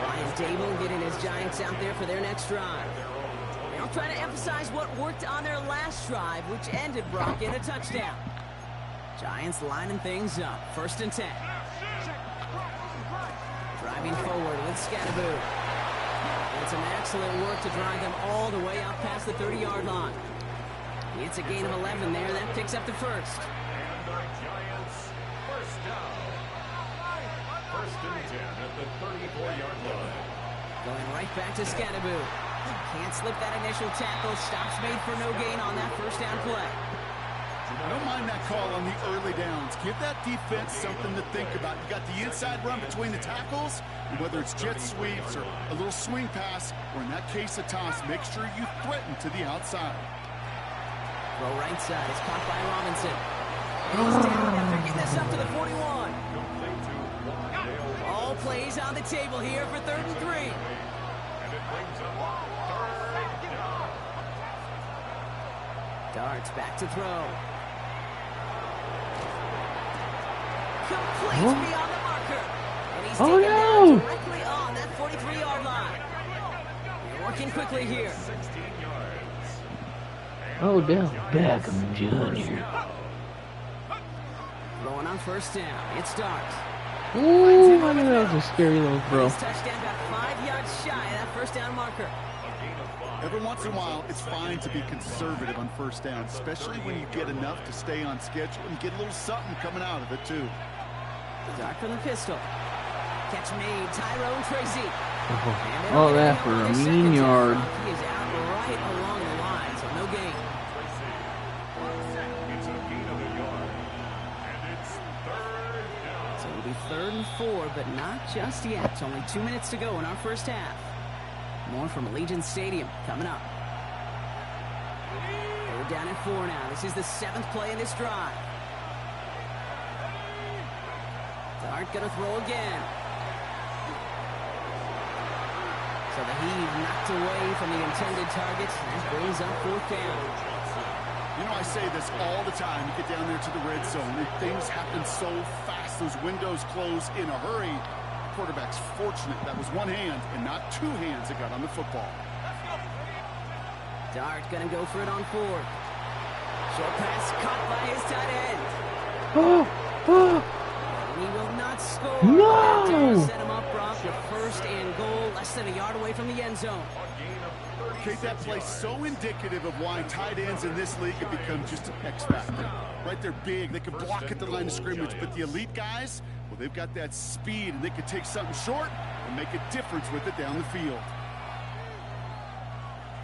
Ryan Dable getting his Giants out there for their next drive. They'll try to emphasize what worked on their last drive, which ended Brock in a touchdown. Giants lining things up. First and 10. Driving forward with Scatterboot. And some excellent work to drive them all the way out past the 30-yard line. It's a gain of 11 there. That picks up the first. And the Giants first down. First and 10 at the 34-yard line. Going right back to Scatterboot. Can't slip that initial tackle. Stops made for no gain on that first down play. I don't mind that call on the early downs. Give that defense something to think about. You got the inside run between the tackles, and whether it's jet sweeps or a little swing pass, or in that case a toss, make sure you threaten to the outside. Throw right side is caught by Robinson. And he's down after getting this up to the 41. All plays on the table here for 3rd and 3. And it brings up 3rd down. Darts back to throw. Complete beyond the marker. And he's taken down directly on that 43-yard line. They're working quickly here. 16 yards. Odell Beckham Jr. Throwing on first down. It starts. Ooh, I knew that was a scary little throw. His touchdown about 5 yards shy of that first down marker. Every once in a while, it's fine to be conservative on first down, especially when you get enough to stay on schedule and get a little something coming out of it, too. Dart from the pistol. Catch made. Tyrone Tracy. Oh, that for a mean yard. He is out right along the line, so no gain. It's a gain of a yard. And it's 3rd down. So it'll be 3rd and 4, but not just yet. It's only 2 minutes to go in our first half. More from Allegiant Stadium coming up. 3rd down and 4 now. This is the 7th play in this drive. Dart gonna throw again. So the heave knocked away from the intended target. That brings up 4th down. You know, I say this all the time. You get down there to the red zone, and things happen so fast. Those windows close in a hurry. Quarterback's fortunate that was one hand and not 2 hands that got on the football. Dart gonna go for it on 4th. Short pass caught by his tight end. And he will not score. No! Dart set him up, Brock, with 1st and goal, less than a yard away from the end zone. Kate, that play's so indicative of why tight ends in this league have become just an X factor. Right, they're big, they can block at the line of scrimmage, but the elite guys, well, they've got that speed, and they can take something short and make a difference with it down the field.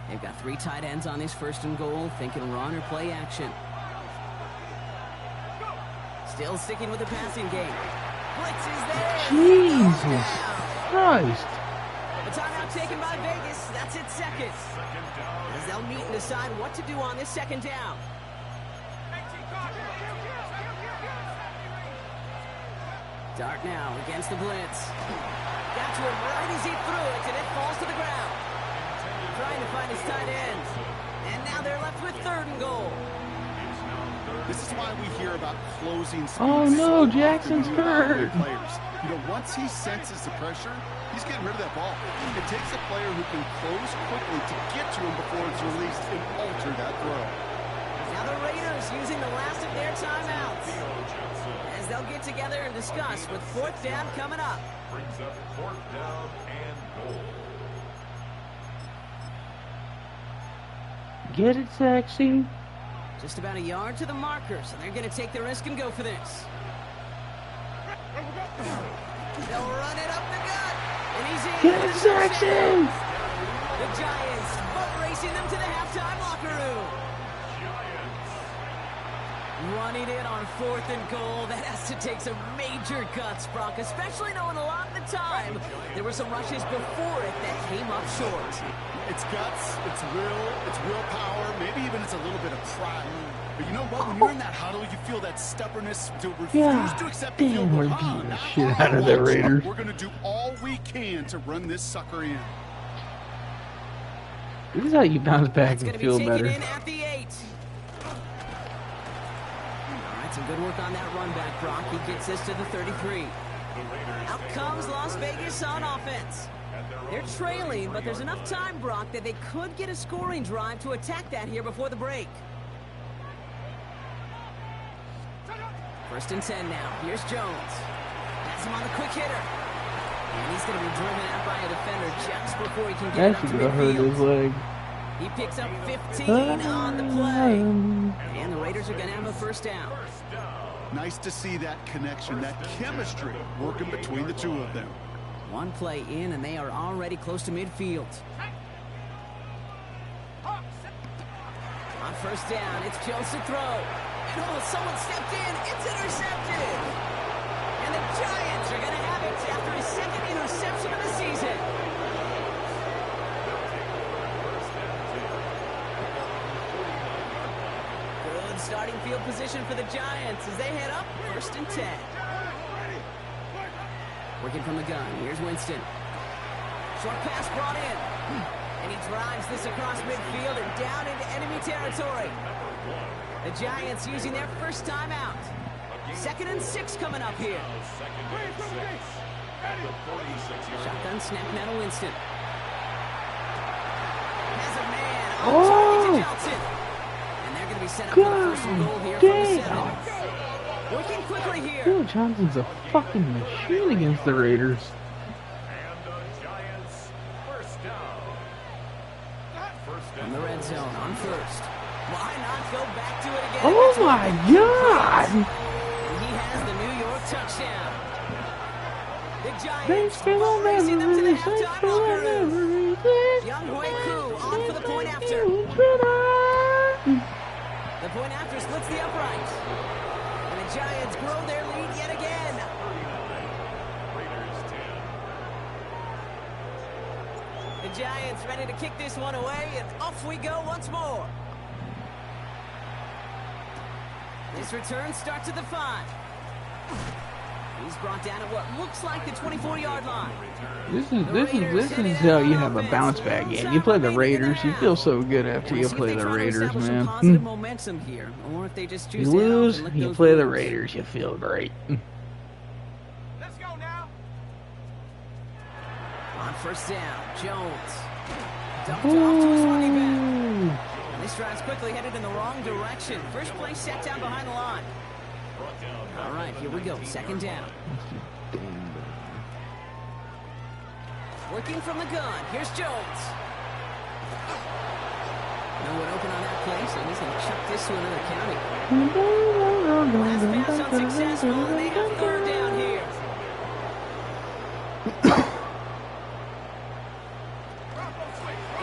They've got 3 tight ends on this 1st and goal, thinking run or play action. Still sticking with the passing game. Blitz is there. Jesus Christ. A timeout taken by Vegas. That's its 2nd. As they'll meet and decide what to do on this 2nd down. Dart now against the blitz. Got to him right as he threw it, and it falls to the ground. Trying to find his tight end. And now they're left with 3rd and goal. This is why we hear about closing speed. Oh no, so Jackson's often with our hurt. players. You know, once he senses the pressure, he's getting rid of that ball. It takes a player who can close quickly to get to him before it's released and alter that throw. Now the Raiders using the last of their timeouts as they'll get together and discuss with 4th down coming up. Brings up 4th down and goal. Get it, sexy. Just about a yard to the marker, so they're going to take the risk and go for this. They'll run it up the gut, and he's in. Get it, sexy. The Giants boat racing them to the halftime locker room. Running it on 4th and goal. That has to take some major guts, Brock, especially knowing a lot of the time there were some rushes before it that came up short. It's guts, it's willpower, maybe even it's a little bit of pride. But you know what? When you're in that huddle, you feel that stubbornness to refuse to accept the field Damn, we're goal. beating the shit out of the Raiders. We're going to do all we can to run this sucker in. This is how you bounce back It's and going to feel be taken better. in at the 8. All right, some good work on that run back, Brock. He gets this to the 33. Out comes Las Vegas on offense. They're trailing, but there's enough time, Brock, that they could get a scoring drive to attack that here before the break. 1st and 10 now. Here's Jones. Has him on the quick hitter. And he's going to be driven out by a defender just before he can get That it up to should have hurt his midfield. leg. He picks up 15 on the play. And the Raiders are going to have a 1st down. Nice to see that connection, that chemistry working between the two of them. One play in, and they are already close to midfield. first down. It's Jones to throw. And oh, someone stepped in. It's intercepted. And the Giants are going to have it after his second interception of the season. Good starting field position for the Giants as they head up 1st and 10. Working from the gun. Here's Winston. Short pass brought in. And he drives this across midfield and down into enemy territory. The Giants using their first timeout. 2nd and 6 coming up here. Shotgun snap now to Winston. Has a man on target to Johnson. And they're going to be set up for the first and goal here from the 7. Working quickly here. Bill Johnson's a fucking machine against the Raiders. From the red zone on first. Why not go back to it again? Oh my God! And he has the New York touchdown. The Giants racing them to the halftime locker room. Young Hui Koo on for the point after. The point after splits the uprights. And the Giants grow their lead yet again. The Giants ready to kick this one away, and off we go once more. This return starts at the 5. He's brought down at what looks like the 24-yard line. This is how you have a bounce back game. You play the Raiders, you feel so good after you play the Raiders, man. Positive momentum here, or if they just choose You to lose, you play the Raiders, you feel great. Let's go now. On first down, Jones. Dumped off to his running back. And this drive's quickly headed in the wrong direction. First play set down behind the line. All right, here we go. 2nd down. Working from the gun. Here's Jones. No one open on that play, so he's going to chuck this to another county. Last pass unsuccessful, and they have 3rd down here.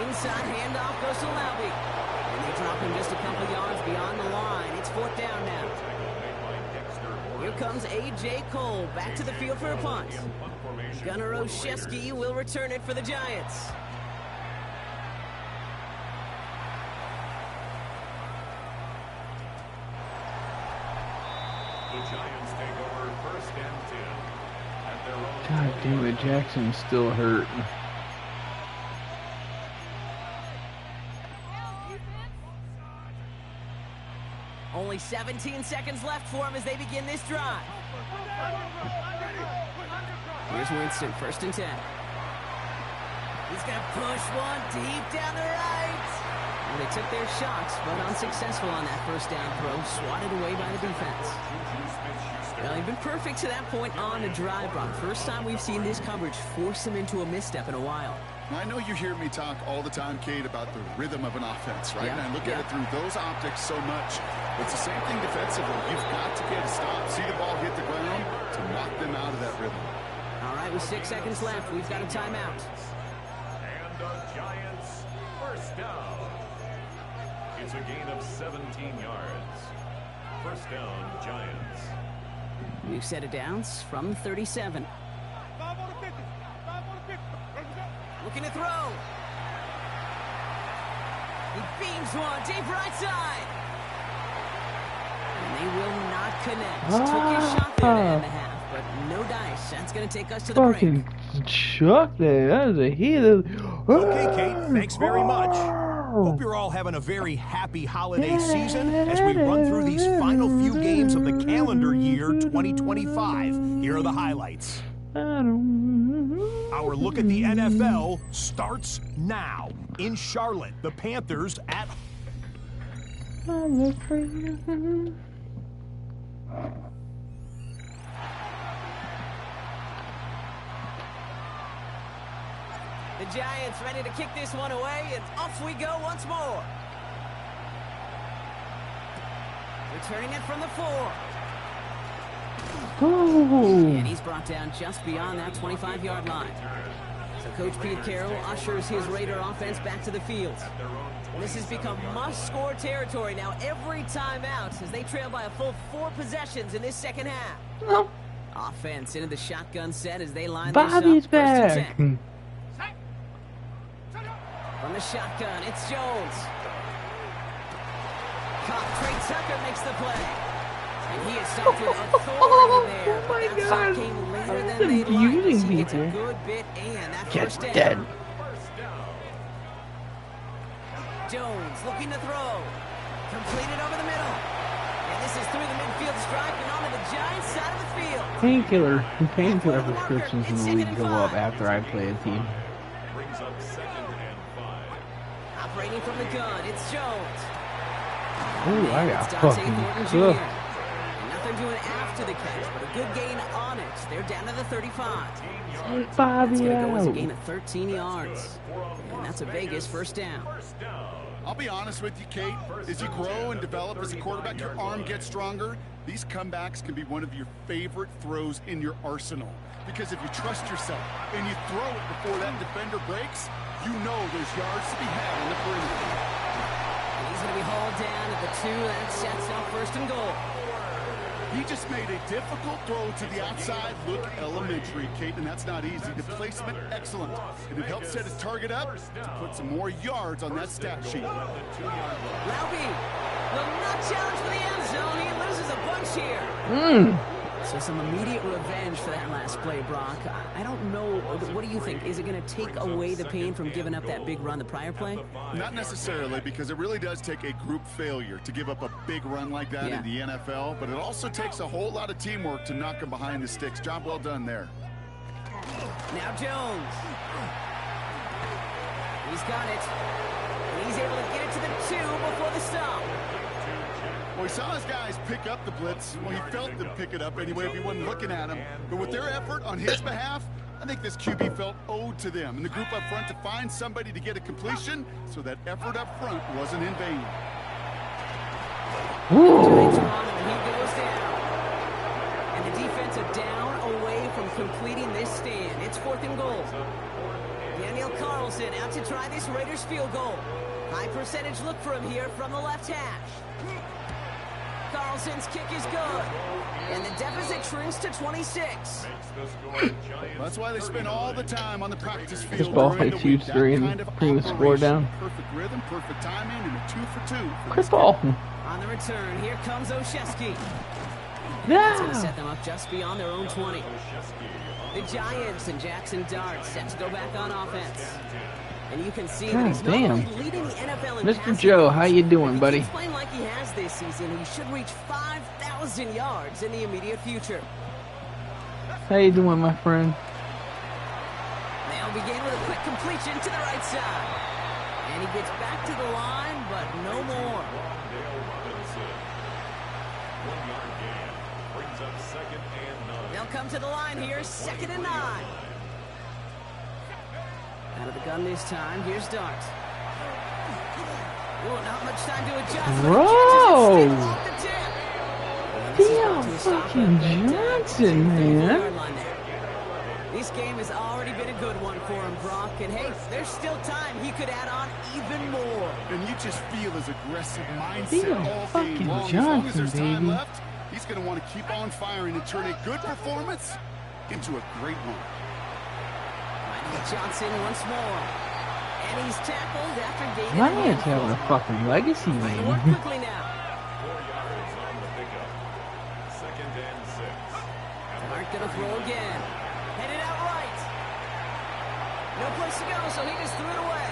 Inside handoff goes to Laube. And they drop him just a couple yards beyond the line. It's 4th down now. Here comes A.J. Cole back to the field for a punt. Gunnar Olszewski will return it for the Giants. The Giants take over 1st and 10 at their own. God damn it, Jackson's still hurt. Only 17 seconds left for him as they begin this drive. Here's Winston, 1st and 10. He's going to push one deep down the right. And they took their shots, but unsuccessful on that first down throw, swatted away by the defense. Well, they've been perfect to that point on the drive, Brock. First time we've seen this coverage force him into a misstep in a while. I know you hear me talk all the time, Kate, about the rhythm of an offense, right? Yeah, And I look at it through those optics so much. It's the same thing defensively. You've got to get a stop, see the ball hit the ground to knock them out of that rhythm. All right, with 6 seconds left, we've got a timeout. And the Giants 1st down. It's a gain of 17 yards. 1st down, Giants. New set of downs from 37. Looking to throw. He beams one deep right side. And they will not connect. Took his shot there to end the half, but no dice. That's going to take us to the break. Fucking chuck that. That was a hit. Okay, Kate, thanks very much. Hope you're all having a very happy holiday season as we run through these final few games of the calendar year 2025. Here are the highlights. Our look at the NFL starts now. In Charlotte, the Panthers at The Giants ready to kick this one away, and off we go once more. Returning it from the 4. And he's brought down just beyond that 25-yard line. So Coach Pete Carroll ushers his Raider offense back to the field. And this has become must-score territory now every time out as they trail by a full 4 possessions in this second half. No. Offense into the shotgun set as they line Bobby's this up. First back. and 10. From the shotgun, it's Jones. Caught. Trey Tucker makes the play. And he is stopped with authority there. Oh my That God. stop came later I'm than they'd like. confusing He gets a people. good bit and that Get first down. dead. Jones looking to throw. Completed over the middle. And this is through the midfield stripe and onto the Giants side of the field. Painkiller prescriptions in the league go up after I play a team. Brings up 2nd and 5. Operating from the gun, it's Jones. Ooh, I It's got Dante fucking Thornton Jr. cooked. And nothing doing after the catch, but a good gain on it. They're down to the 35. Take That's Bobby going to go as a out. gain of 13 yards. And that's a Vegas first down. I'll be honest with you, Kate. As you grow and develop as a quarterback, your arm gets stronger. These comebacks can be one of your favorite throws in your arsenal. Because if you trust yourself and you throw it before that defender breaks, you know there's yards to be had on the perimeter. And he's going to be hauled down at the 2. That sets up 1st and goal. He just made a difficult throw to the outside look elementary, Kate, and that's not easy. The placement, excellent. And it helps set his target up to put some more yards on that stat sheet. Laube will not challenge for the end zone. He loses a bunch here. So some immediate revenge for that last play, Brock. I don't know. What do you think? Is it going to take away the pain from giving up that big run the prior play? Not necessarily, because it really does take a group failure to give up a big run like that in the NFL, but it also takes a whole lot of teamwork to knock him behind the sticks. Job well done there. Now Jones. He's got it. And he's able to get it to the 2 before the stop. Well, he saw his guys pick up the blitz. Well, he felt them pick it up anyway if he wasn't looking at him. But with their effort on his behalf, I think this QB felt owed to them and the group up front to find somebody to get a completion so that effort up front wasn't in vain. Giants are on him, and he goes down. And the defensive down away from completing this stand. It's 4th and goal. Daniel Carlson out to try this Raiders field goal. High percentage look for him here from the left hash. Carlson's kick is good. And the deficit shrinks to 26. That's why they spend all the time on the practice field. This ball during the fakes week. you That three kind and of bring the score operation. down. Perfect rhythm, perfect timing, and a 2-for-2. Chris Paul. On the return, here comes Oshesky. That's going to Yeah. set them up just beyond their own 20. The Giants and Jackson Dart set to go back on offense. And you can see that he's not damn. only leading the NFL in Mr. passing, Joe, how you doing, if he buddy? keeps playing like he has this season, he should reach 5,000 yards in the immediate future. How you doing, my friend? They'll begin with a quick completion to the right side. And he gets back to the line, but no more. 1-yard gain. Brings up 2nd and 9. They'll come to the line here, 2nd and 9. Out of the gun this time, here's Dart. Oh, not much time to adjust. but he Bro! catches it still off the tip. And this is Damn, brought to a stop fucking at the Johnson, 34-yard man. line there. This game has already been a good one for him, Brock. And hey, there's still time he could add on even more. And you just feel his aggressive mindset Damn, all fucking game long. As long as Johnson, there's time baby. left, he's going to want to keep on firing and turn a good performance into a great one. Johnson once more. And he's tackled after gaining Lions having a fucking legacy, Work man. quickly now. 4 yards on the pickup. 2nd and 6. Dart gonna throw again. Headed out right. No place to go, so he just threw it away.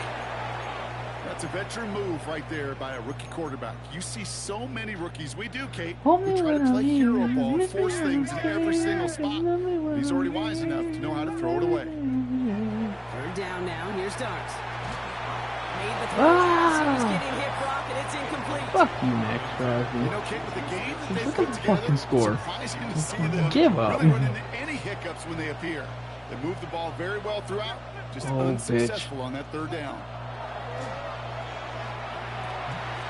That's a veteran move right there by a rookie quarterback. You see so many rookies. We do, Kate. Hold We me try to when play I'm hero here. ball and force things in every single spot. And he's already wise enough to know how to throw it away. 3rd down now. Here's Dart. Made the throw. Ah! He was getting hit, Brock, and it's incomplete. Fuck you, Max You Crosby. know, Kate, with the game that they've Look put at the together, fucking score. surprising to see them Give up. really run into any hiccups when they appear. They move the ball very well throughout, just Oh, unsuccessful on that 3rd down.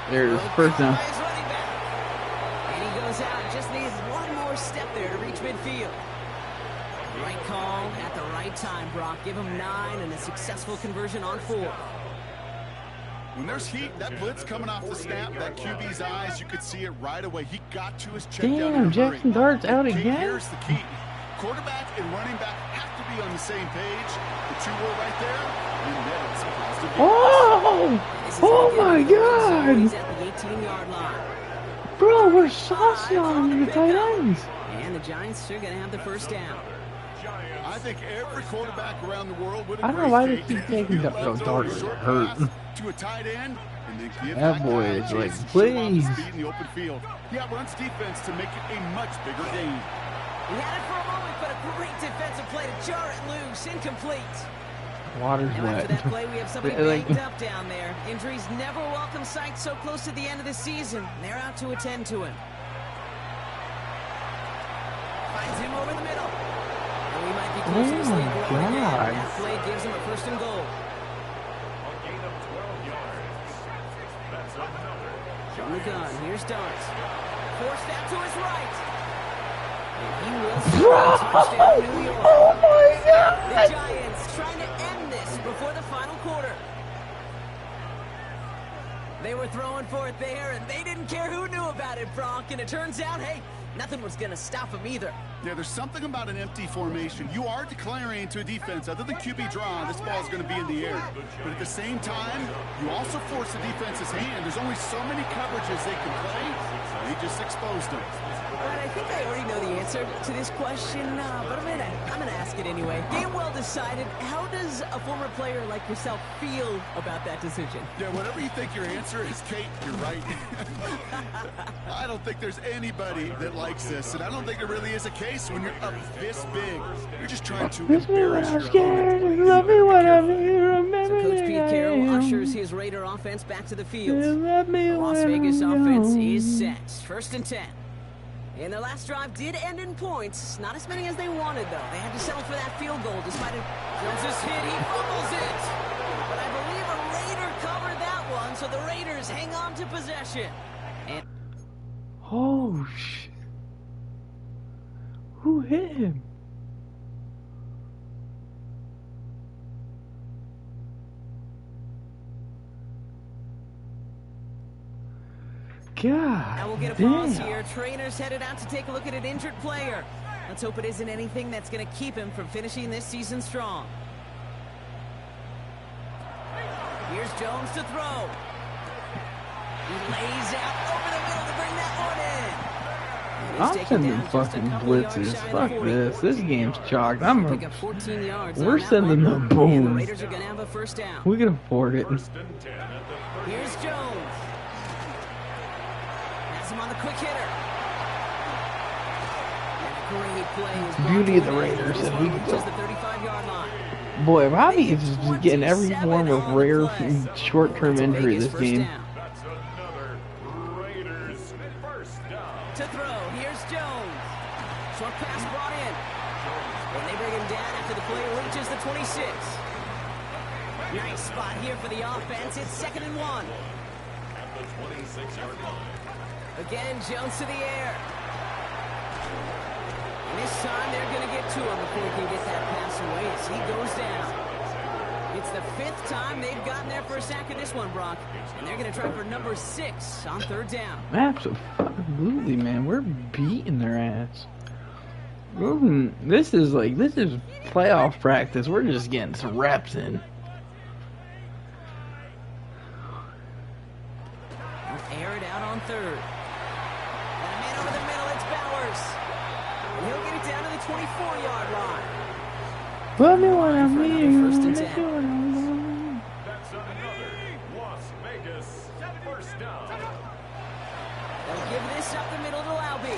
There it is, first down. By his running back. And he goes out. Just needs one more step there to reach midfield. Right call at the right time, Brock. Give him 9 and a successful conversion on 4. When there's heat, that blitz coming off the snap, that QB's eyes, you could see it right away. He got to his check down in a Damn, hurry. Jackson Dart's out again. Here's the key. Quarterback and running back have to be on the same page. The two were right there. And then it's a positive Oh! Oh my God! He's at the 18-yard line. Bro, we're saucing on the tight ends. And the Giants are going to have the first down. I think every quarterback around the world would I don't know why they keep taking Dart is hurt. To a tight end, and then give That that boy guy a is like, chance to show off his please. speed in the open field. He outruns defense to make it a much bigger game. He had it for a moment, but a great defensive play to jar it loose. Incomplete. Water's Now after wet. that play, we have somebody Like- banged up down there. Injuries never welcome sight so close to the end of the season. They're out to attend to him. Finds him over the middle. And we might be close to this Oh lead my growing again. God. That play gives him a 1st and goal. A gain of 12 yards. That's another. From the gun, here's Darts. Forced out to his right. And he will score a touchdown, New York. Oh my The God! Giants trying to end this before the final quarter. They were throwing for it there, and they didn't care who knew about it, Brock. And it turns out, hey, nothing was going to stop them either. Yeah, there's something about an empty formation. You are declaring to a defense, other than QB draw, this ball is going to be in the air. But at the same time, you also force the defense's hand. There's only so many coverages they can play. They just exposed them. All right, I think I already know the answer to this question, but I'm gonna ask it anyway. Game well decided. How does a former player like yourself feel about that decision? Yeah, whatever you think your answer is, Kate, you're right. I don't think there's anybody that likes this, and I don't think there really is a case when you're up this big. You're just trying to Miss me when embarrass I'm your scared, opponent. love me when I'm here, So remember Coach me Pete I Carroll am. ushers his Raider offense back to the field. Love me The Las when Vegas I'm offense young. is set. 1st and 10. And their last drive did end in points. Not as many as they wanted, though. They had to settle for that field goal despite it. Jones' hit. He fumbles it. But I believe a Raider covered that one, so the Raiders hang on to possession. And Oh shit! Who hit him? God now we'll get a pause damn. here. Trainers headed out to take a look at an injured player. Let's hope it isn't anything that's going to keep him from finishing this season strong. Here's Jones to throw. He lays out over the middle to bring that one in. And he's I'm taken sending down just a fucking couple yards blitzes. shy of the Fuck 40. this. This game's chalked. Pick up 14 yards We're on that sending one. the And the boom. Raiders are going to have a 1st down. We can afford it. 1st and 10 at the 30. Here's Jones. Has him on the quick hitter. And a great play is brought Beauty of to the an end. Raiders, This if one we could reaches go. the 35-yard line. Boy, Robbie is just getting every form of rare short-term injury Vegas this first game. down. That's another Raiders 1st down. To throw, here's Jones. Short pass brought in. And they bring him down after the play reaches the 26. Nice spot here for the offense. It's 2nd and 1. At the 26-yard line. Again, Jones to the air. And this time they're going to get to him before he can get that pass away as he goes down. It's the 5th time they've gotten there for a sack in this one, Brock. And they're going to try for number 6 on 3rd down. Absolutely, man. We're beating their ass. This is playoff practice. We're just getting some reps in. Air it out on 3rd. And a man over the middle, it's Bowers. And he'll get it down to the 24-yard line. Put me when I'm For another here. 1st and Let me 10. see what I'm doing. That's another Las Vegas 1st down. They'll give this up the middle to Laube.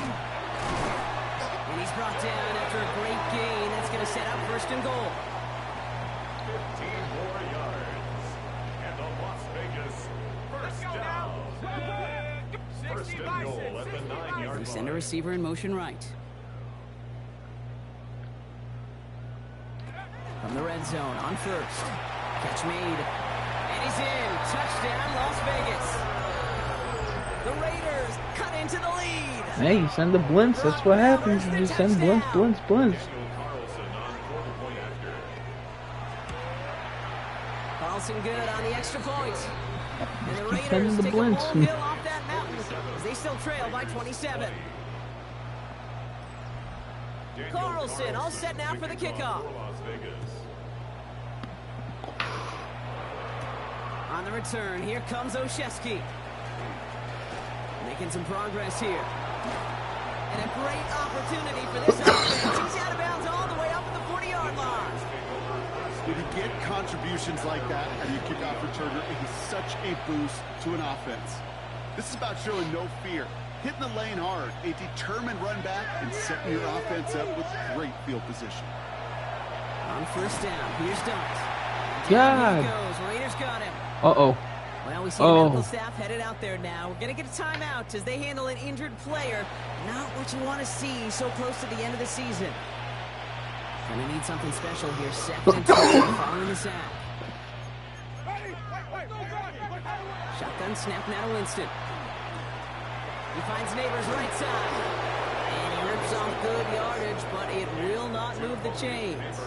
And he's brought down after a great gain. That's going to set up 1st and goal. 15 more yards. And the Las Vegas 1st down. 1st and goal at the 9-yard We send a line. receiver in motion right. From the red zone on 1st. Catch made. And he's in. Touchdown, Las Vegas. The Raiders cut into the lead. Hey, you send the blints. That's what happens. You just send blints. Daniel Carlson looking good on the extra point. And the Keep sending Raiders the take a blinks. molehill off that mountain as they still trail by 27. Carlson all set now for the kickoff. On the return, here comes Olszewski. Making some progress here. And a great opportunity for this offense. He's out of bounds all the way up at the 40-yard line. When you get contributions like that out of your kickoff returner, it is such a boost to an offense. This is about showing no fear, hitting the lane hard, a determined run back, and setting your offense up with great field position. On first down, here's Dunt. God. Here he goes. Raiders got him. Uh-oh. Well, we see the medical staff headed out there now. We're going to get a timeout as they handle an injured player. Not what you want to see so close to the end of the season. Going to need something special here. Second and 2 following the sack. Shotgun snap now to Winston. He finds Neighbors right side. And he rips off good yardage, but it will not move the chains.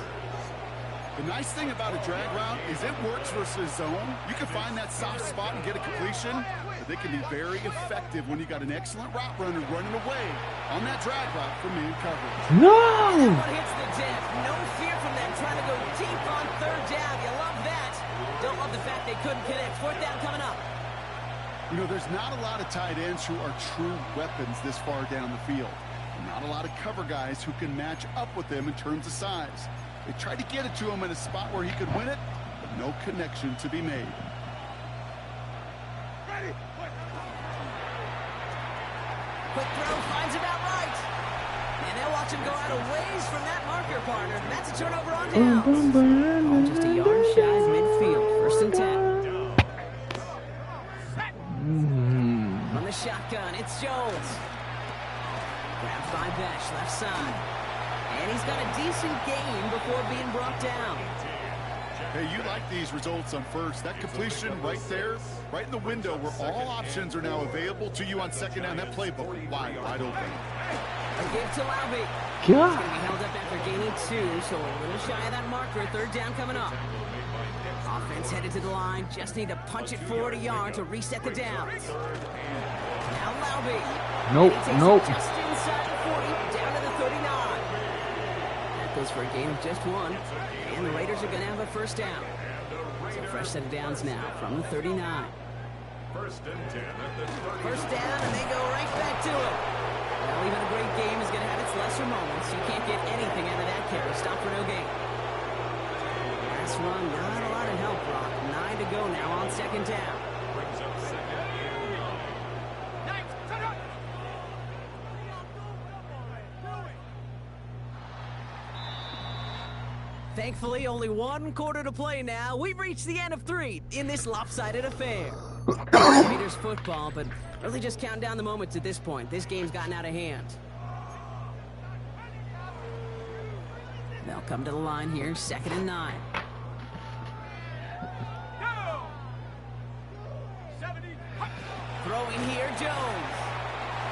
The nice thing about a drag route is it works versus zone. You can find that soft spot and get a completion, but they can be very effective when you got an excellent route runner running away on that drag route from man coverage. No! That one hits the deck. No fear from them trying to go deep on third down. You love that. Don't love the fact they couldn't connect. Fourth down coming up. You know, there's not a lot of tight ends who are true weapons this far down the field. Not a lot of cover guys who can match up with them in terms of size. They tried to get it to him in a spot where he could win it, but no connection to be made. Quick throw finds about right. And they'll watch him go out a ways from that marker partner. And that's a turnover on downs. All just a yard shy of midfield. First and 10. On the shotgun, it's Jones. Grabbed by Besh, left side. And he's got a decent gain before being brought down. Hey, you like these results on first. That completion right there, right in the window where all options are now available to you on second down. That playbook wide open. A give to Laube. God. He's going to be held up after gaining 2, so a little shy of that marker. Third down coming up. Offense headed to the line. Just need to punch it forward a yard to reset the downs. Now Laube. Nope, nope. Just inside the 40, down to the 39. That goes for a gain of just 1. And the Raiders are going to have a first down. So fresh set of downs now from the 39. First and 10 at the 30. First down, and they go right back to it. Well, even a great game is going to have its lesser moments. You can't get anything out of that carry. Stop for no gain. Last run, not a lot of help, Brock. 9 to go now on second down. Brings up second and 9. Thankfully, only 1 quarter to play now. We've reached the end of 3 in this lopsided affair. Raiders football, but really just counting down the moments at this point. This game's gotten out of hand. They'll come to the line here, second and 9. Throwing here, Jones.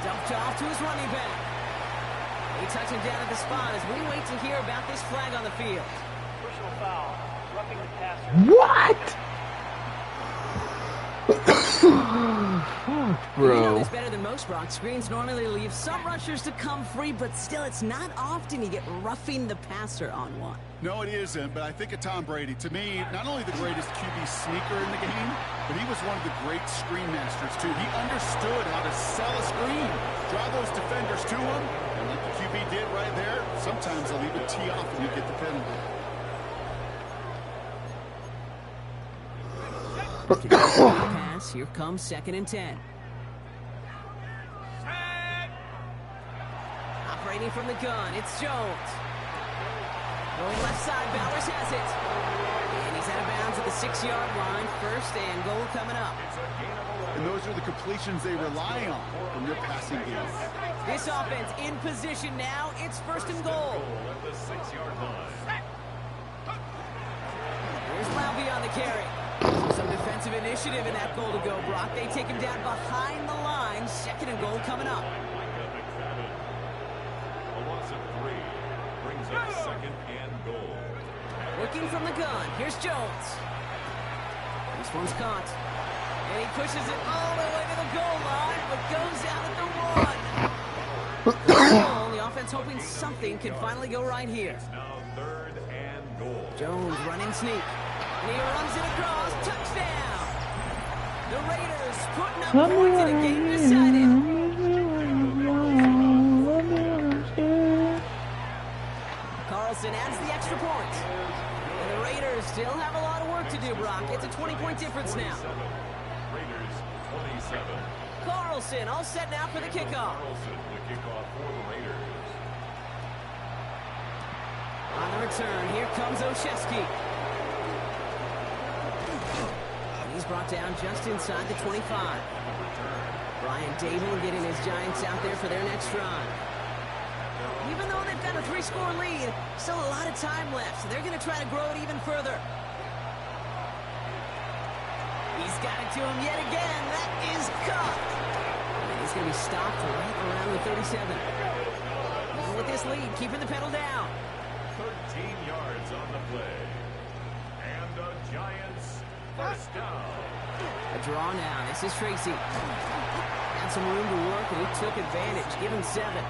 Dumped off to his running back. He touched him down at the spot as we wait to hear about this flag on the field. Personal foul. Roughing the passer. What? Fuck, You know bro. this better than most, Brock. Screens normally leave some rushers to come free, but still, it's not often you get roughing the passer on one. No, it isn't, but I think of Tom Brady. To me, not only the greatest QB sneaker in the game, but he was one of the great screen masters, too. He understood how to sell a screen, draw those defenders to him, and like the QB did right there, sometimes they'll even tee off and you get the penalty. Pass. Here comes second and 10. Operating from the gun, it's Jones. Going left side, Bowers has it. And he's out of bounds at the 6-yard line. First and goal coming up. And those are the completions they rely on from their passing game. This offense in position now. It's first and goal. At the 6-yard line. There's Laube on the carry. Some defensive initiative in that goal to go, Brock. They take him down behind the line. Second and goal coming up. A loss of 3 brings up second and goal. Working from the gun. Here's Jones. This one's caught. And he pushes it all the way to the goal line, but goes out at the 1. The offense hoping something could finally go right here. Now 3rd and goal. Jones running sneak. And he runs it across. Touchdown! The Raiders putting up points in a game decided. Carlson adds the extra point. And the Raiders still have a lot of work to do, Brock. It's a 20-point difference now. Raiders 27. Carlson all set now for the kickoff. Carlson, the kickoff for the Raiders. On the return, here comes Olszewski. He's brought down just inside the 25. Brian Dable getting his Giants out there for their next drive. Even though they've got a 3-score lead, still a lot of time left, so they're going to try to grow it even further. He's got it to him yet again. That is caught. And he's going to be stopped right around the 37. Even with this lead, keeping the pedal down. 13 yards on the play. And the Giants first down. A draw now. This is Tracy. Had some room to work, and he took advantage. Give him 7.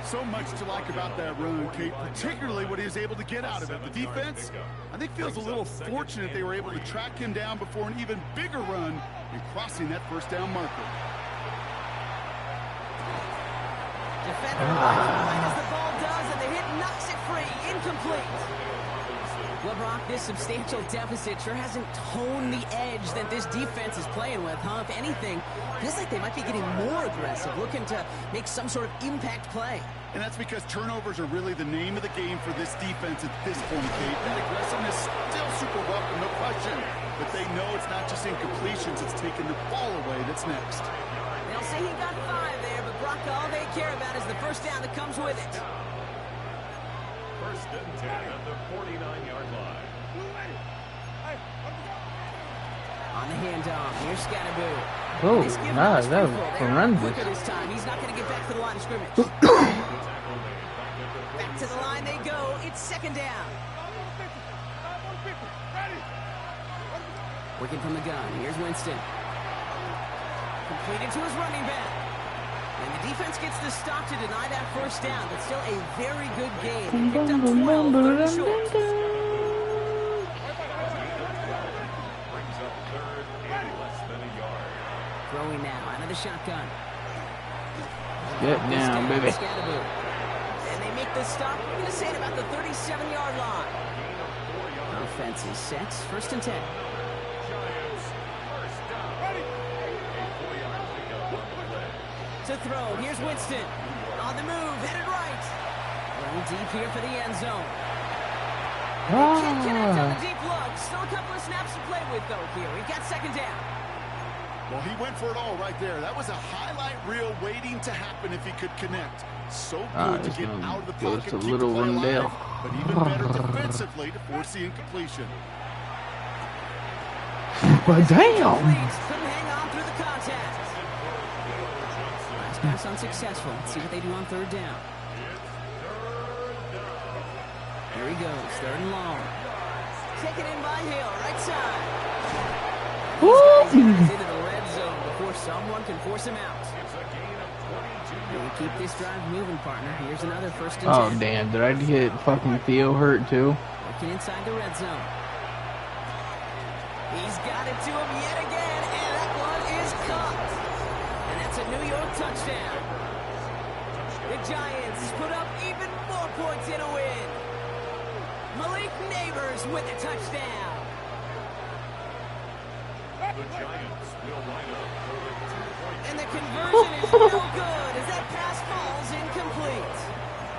So much to like about that run, Kate, particularly what he was able to get out of it. The defense, I think, feels a little fortunate they were able to track him down before an even bigger run and crossing that first down marker. Defender right as the ball does, and the hit knocks it free. Incomplete. Well, Brock, this substantial deficit sure hasn't toned the edge that this defense is playing with, huh? If anything, feels like they might be getting more aggressive, looking to make some sort of impact play. And that's because turnovers are really the name of the game for this defense at this point, Kate. And aggressiveness still super welcome, no question. But they know it's not just incompletions, it's taking the ball away that's next. They'll say he got 5 there, but Brock, all they care about is the first down that comes with it. 1st and 10 at the 49-yard line. On the handoff, here's Scatterboo. Oh, nice. That was horrendous. Quicker this time. He's not going to get back to the line of scrimmage. Back to the line they go. It's 2nd down. Working from the gun. Here's Winston. Completed to his running back. And the defense gets the stop to deny that first down, but still a very good game. Picked up 12, 30 short. Brings up 3rd and less than a yard. Throwing now out of the shotgun. Get down, baby. Scatterboo. And they make the stop. We're going to say it about the 37-yard line. Offense is set. 1st and 10. Giants first down. A 4-yard pickup on the play. To throw. Here's Winston. On the move. Headed right. Running deep here for the end zone. And they can't connect on the deep look. Still a couple of snaps to play with, though, here. We've got 2nd down. Well, he went for it all right there. That was a highlight reel waiting to happen if he could connect. So good to get out of the pocket, keep the play alive, but even better defensively to force the incompletion. But damn! Couldn't hang on through the contact. Last pass unsuccessful. Let's see what they do on 3rd down. Here he goes, 3rd and long. Taken in by Hill, right side. These guys into the red zone before someone can force him out. And we keep this drive moving, partner. Here's another 1st and 10. Oh, damn. Did I get fucking Theo hurt, too? Working inside the red zone. He's got it to him yet again, and that one is caught. And that's a New York touchdown. The Giants put up even more points in a win. Malik Neighbors with a touchdown. The Giants will line up for the 2-point. And the conversion is no good as that pass falls incomplete.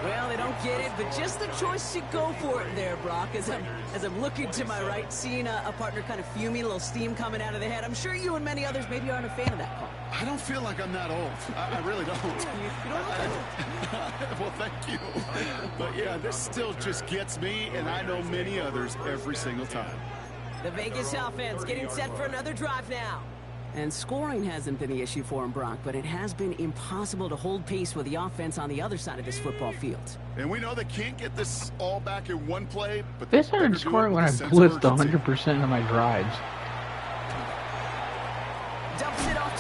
Well, they don't get it, but just the choice to go for it there, Brock, as I'm looking to my right, seeing a partner kind of fuming, a little steam coming out of the head. I'm sure you and many others maybe aren't a fan of that call. I don't feel like I'm that old. I really don't. Well, thank you. But yeah, this still just gets me, and I know many others every single time. The Vegas offense getting set for another drive now. And scoring hasn't been the issue for him, Brock, but it has been impossible to hold pace with the offense on the other side of this football field. And we know they can't get this all back in one play, but They started scoring when I blitzed 100% of my drives.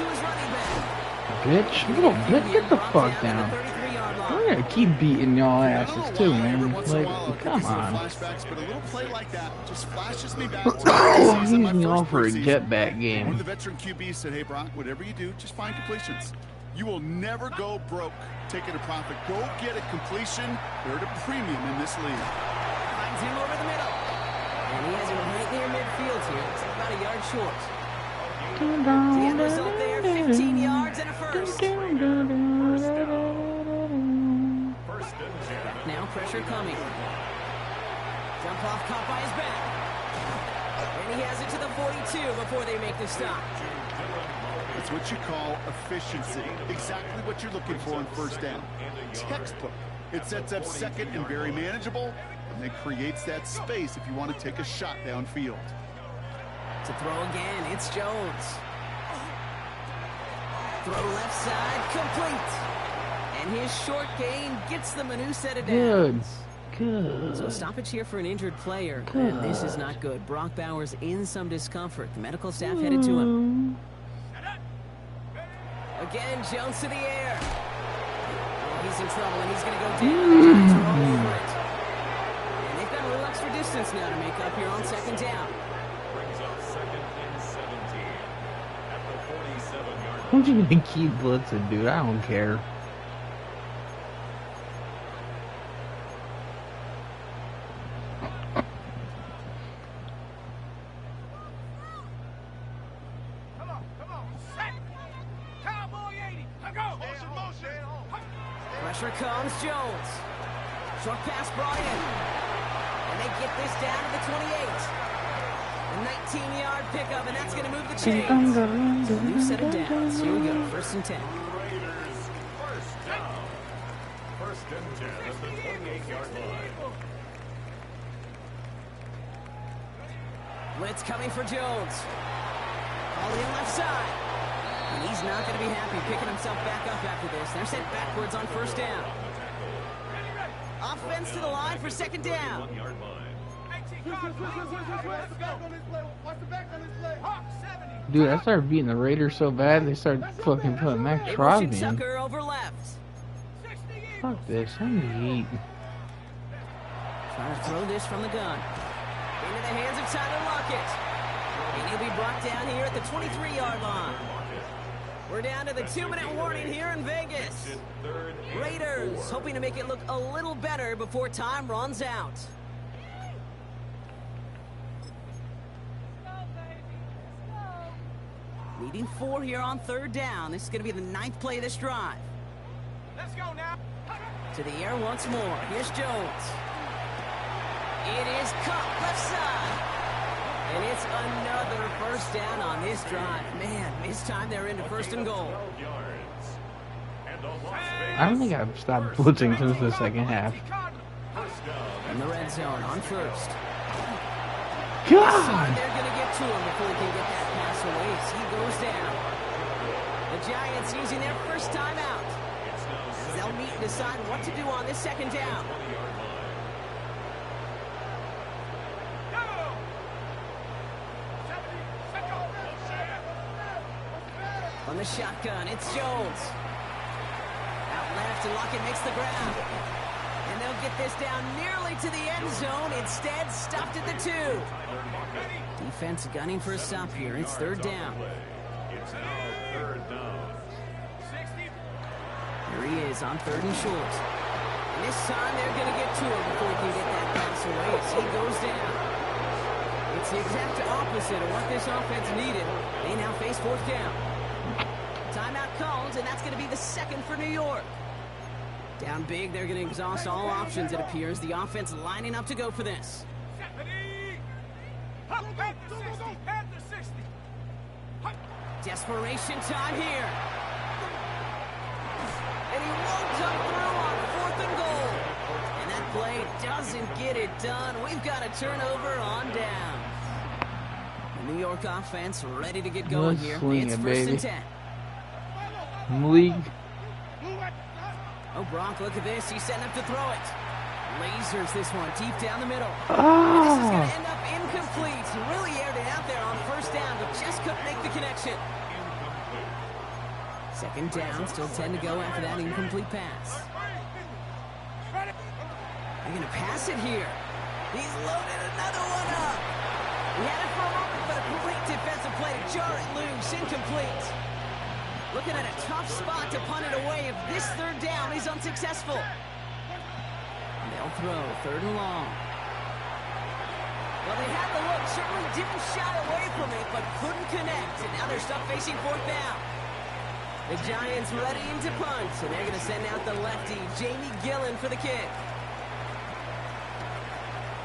to his running back. Bitch, little bitch, get the fuck down. We're gonna keep beating y'all asses too, man. Like, come on. Flashbacks, but a little play like that just flashes me back to He's me all for a jetback One game. of the veteran QBs said, "Hey, Brock, whatever you do, just find completions. You will never go broke taking a profit. Go get a completion. They're at a premium in this league." Finds him over the middle. And he has him right near midfield here. It's about a yard short. The end result there, 15 yards and a first. Back now, pressure coming. Jump off caught by his back. And he has it to the 42 before they make the stop. It's what you call efficiency. Exactly what you're looking for in first down. Textbook. It sets up second and very manageable, and it creates that space if you want to take a shot downfield. To throw again, it's Jones. Throw left side, complete. And his short gain gets them a new set of downs. Good. So stoppage here for an injured player. And this is not good. Brock Bowers in some discomfort. The medical staff headed to him. Again, Jones to the air. Oh, he's in trouble, and he's going to go down. The Giants are all over it. And they've got a little extra distance now to make up here on second down. Brings up second and 17 at the 47-yard line. I'm just gonna keep blitzing, dude. I don't care. Pressure comes, Jones. Short pass brought in. And they get this down to the 28. A 19-yard pickup, and that's going to move the chains. So a new set of downs. Here we go, 1st and 10. Raiders first down. 1st and 10 at the 28-yard line. Blitz coming for Jones. All in left side. And he's not going to be happy picking himself back up after this. They're sent backwards on 1st down. Offense to the line for 2nd down. 1-yard line. Dude, I started beating the Raiders so bad they started fucking putting Max They Crosby motion in. Tucker over left. Fuck this, I need to eat. Trying to throw this from the gun. Into the hands of Tyler Lockett. And he'll be brought down here at the 23-yard line. We're down to the 2-minute warning here in Vegas. Raiders hoping to make it look a little better before time runs out. Needing 4 here on 3rd down. This is going to be the 9th play of this drive. Let's go now. To the air once more. Here's Jones. It is caught left side. And it's another 1st down on this drive. Man, this time they're into 1st and goal. 12 yards. And the Las I don't think I've stopped blitzing since the second half. first down. In the red zone on 1st. God! They're going to get to him before he can get that pass away as he goes down. The Giants using their 1st time out. As they'll meet and decide what to do on this 2nd down. On the shotgun, it's Jones. Out left, and Lockett makes the grab. And they'll get this down nearly to the end zone. Instead, stopped at the 2. Defense gunning for a stop here. It's 3rd down. It's now 3rd down. Here he is on 3rd and short. And this time, they're going to get to him before he can get that pass away as he goes down. It's the exact opposite of what this offense needed. They now face 4th down. Timeout called, and that's going to be the 2nd for New York. Down big, they're going to exhaust all options, it appears. The offense lining up to go for this. Desperation time here. And he won't come through on 4th and goal. And that play doesn't get it done. We've got a turnover on down. The New York offense ready to get going here. It's 1st and 10. League. Oh, Brock, look at this. He's setting up to throw it. Lasers this one deep down the middle. Oh. And this is going to end up incomplete. He really aired it out there on 1st down, but just couldn't make the connection. Second down, still 10 to go after that incomplete pass. They're going to pass it here. He's loaded another one up. He had it for a moment, but a great defensive play to jar it loose. Incomplete. Looking at a tough spot to punt it away if this third down is unsuccessful. They'll throw, third and long. Well, they had the look, certainly didn't shy away from it, but couldn't connect. And now they're stuck facing fourth down. The Giants ready to punt, so they're going to send out the lefty, Jamie Gillen, for the kick.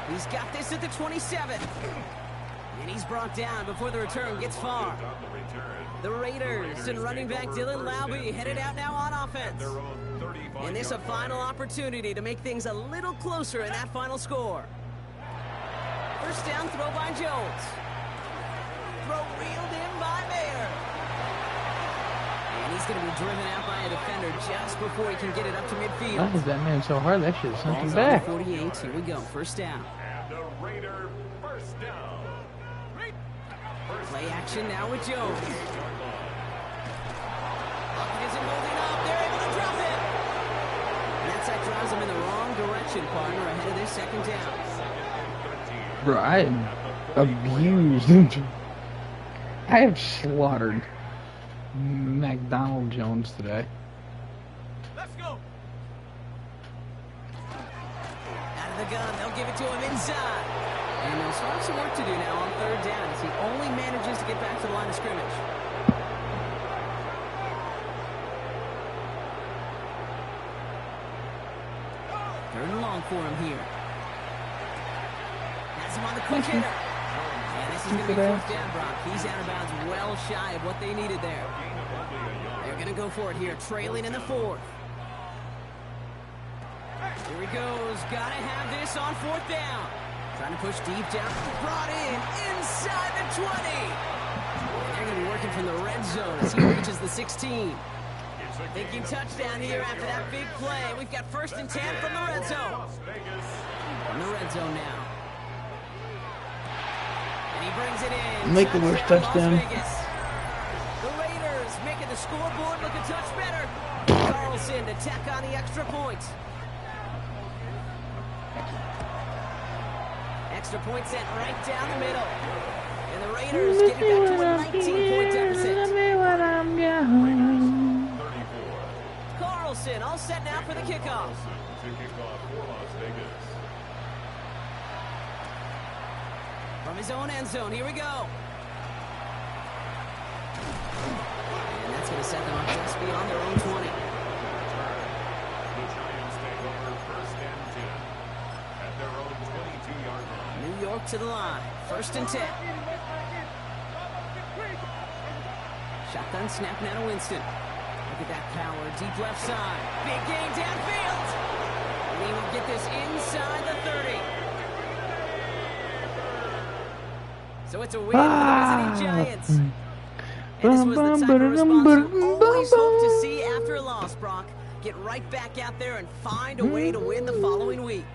He's got this at the 27. And he's brought down before the return gets far. The Raiders and running back Dylan Laube headed out now on offense. And this a final opportunity to make things a little closer in that final score. First down throw by Jones. Throw reeled in by Mayer. And he's going to be driven out by a defender just before he can get it up to midfield. Why is that man so hard? That should have sent him back. 48, here we go, first down. And the Raider first down. Play action now with Jones. Luck isn't holding up. They're able to drop it. And that sack drives him in the wrong direction, partner, ahead of this second down. Bro, I am abused. I have slaughtered McDonald Jones today. Let's go. Out of the gun, they'll give it to him inside. And they'll start some work to do now on third down as he only manages to get back to the line of scrimmage. Third and long for him here. Has him on the quick hitter. And this is going to be fourth down, Brock. He's out of bounds well shy of what they needed there. They're going to go for it here, trailing in the fourth. Here he goes. Got to have this on fourth down. Trying to push deep down. Brought in inside the 20. They're going to be working from the red zone as he reaches the 16. Thinking touchdown here after that big play. We've got first and 10 from the red zone. From the red zone now. And he brings it in. Make the worst touchdown. Las Vegas. The Raiders making the scoreboard look a touch better. Carlson to tack on the extra point. Extra point sent right down the middle. And the Raiders get it back to a 19-point deficit. Carlson all set now for the kickoff. From his own end zone, here we go. And that's going to set them up just beyond their own 20. The Giants take over first and 10 at their own 22-yard line. New York to the line. First and 10. Shotgun snap now to Winston. Look at that power. Deep left side. Big gain downfield. And he will get this inside the 30. So it's a win for the visiting Giants. And this was the type of response you always hope to see after a loss, Brock. Get right back out there and find a way to win the following week.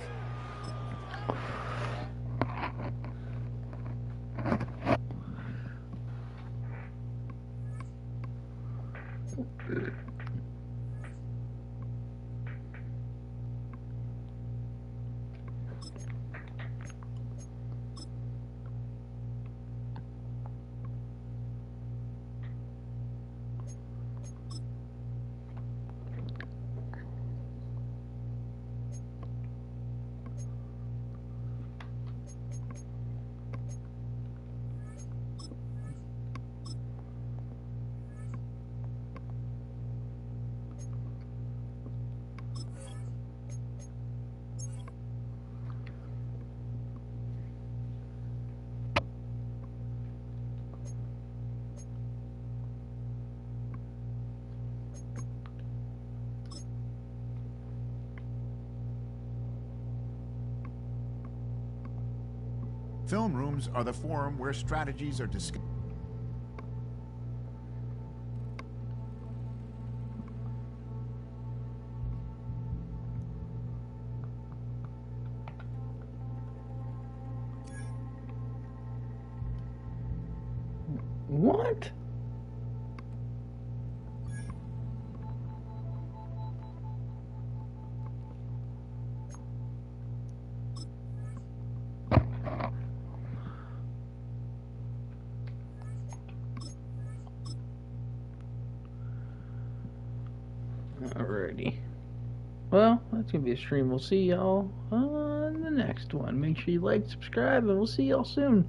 Film rooms are the forum where strategies are discussed. What? Alrighty. Well, that's going to be a stream. We'll see y'all on the next one. Make sure you like, subscribe, and we'll see y'all soon.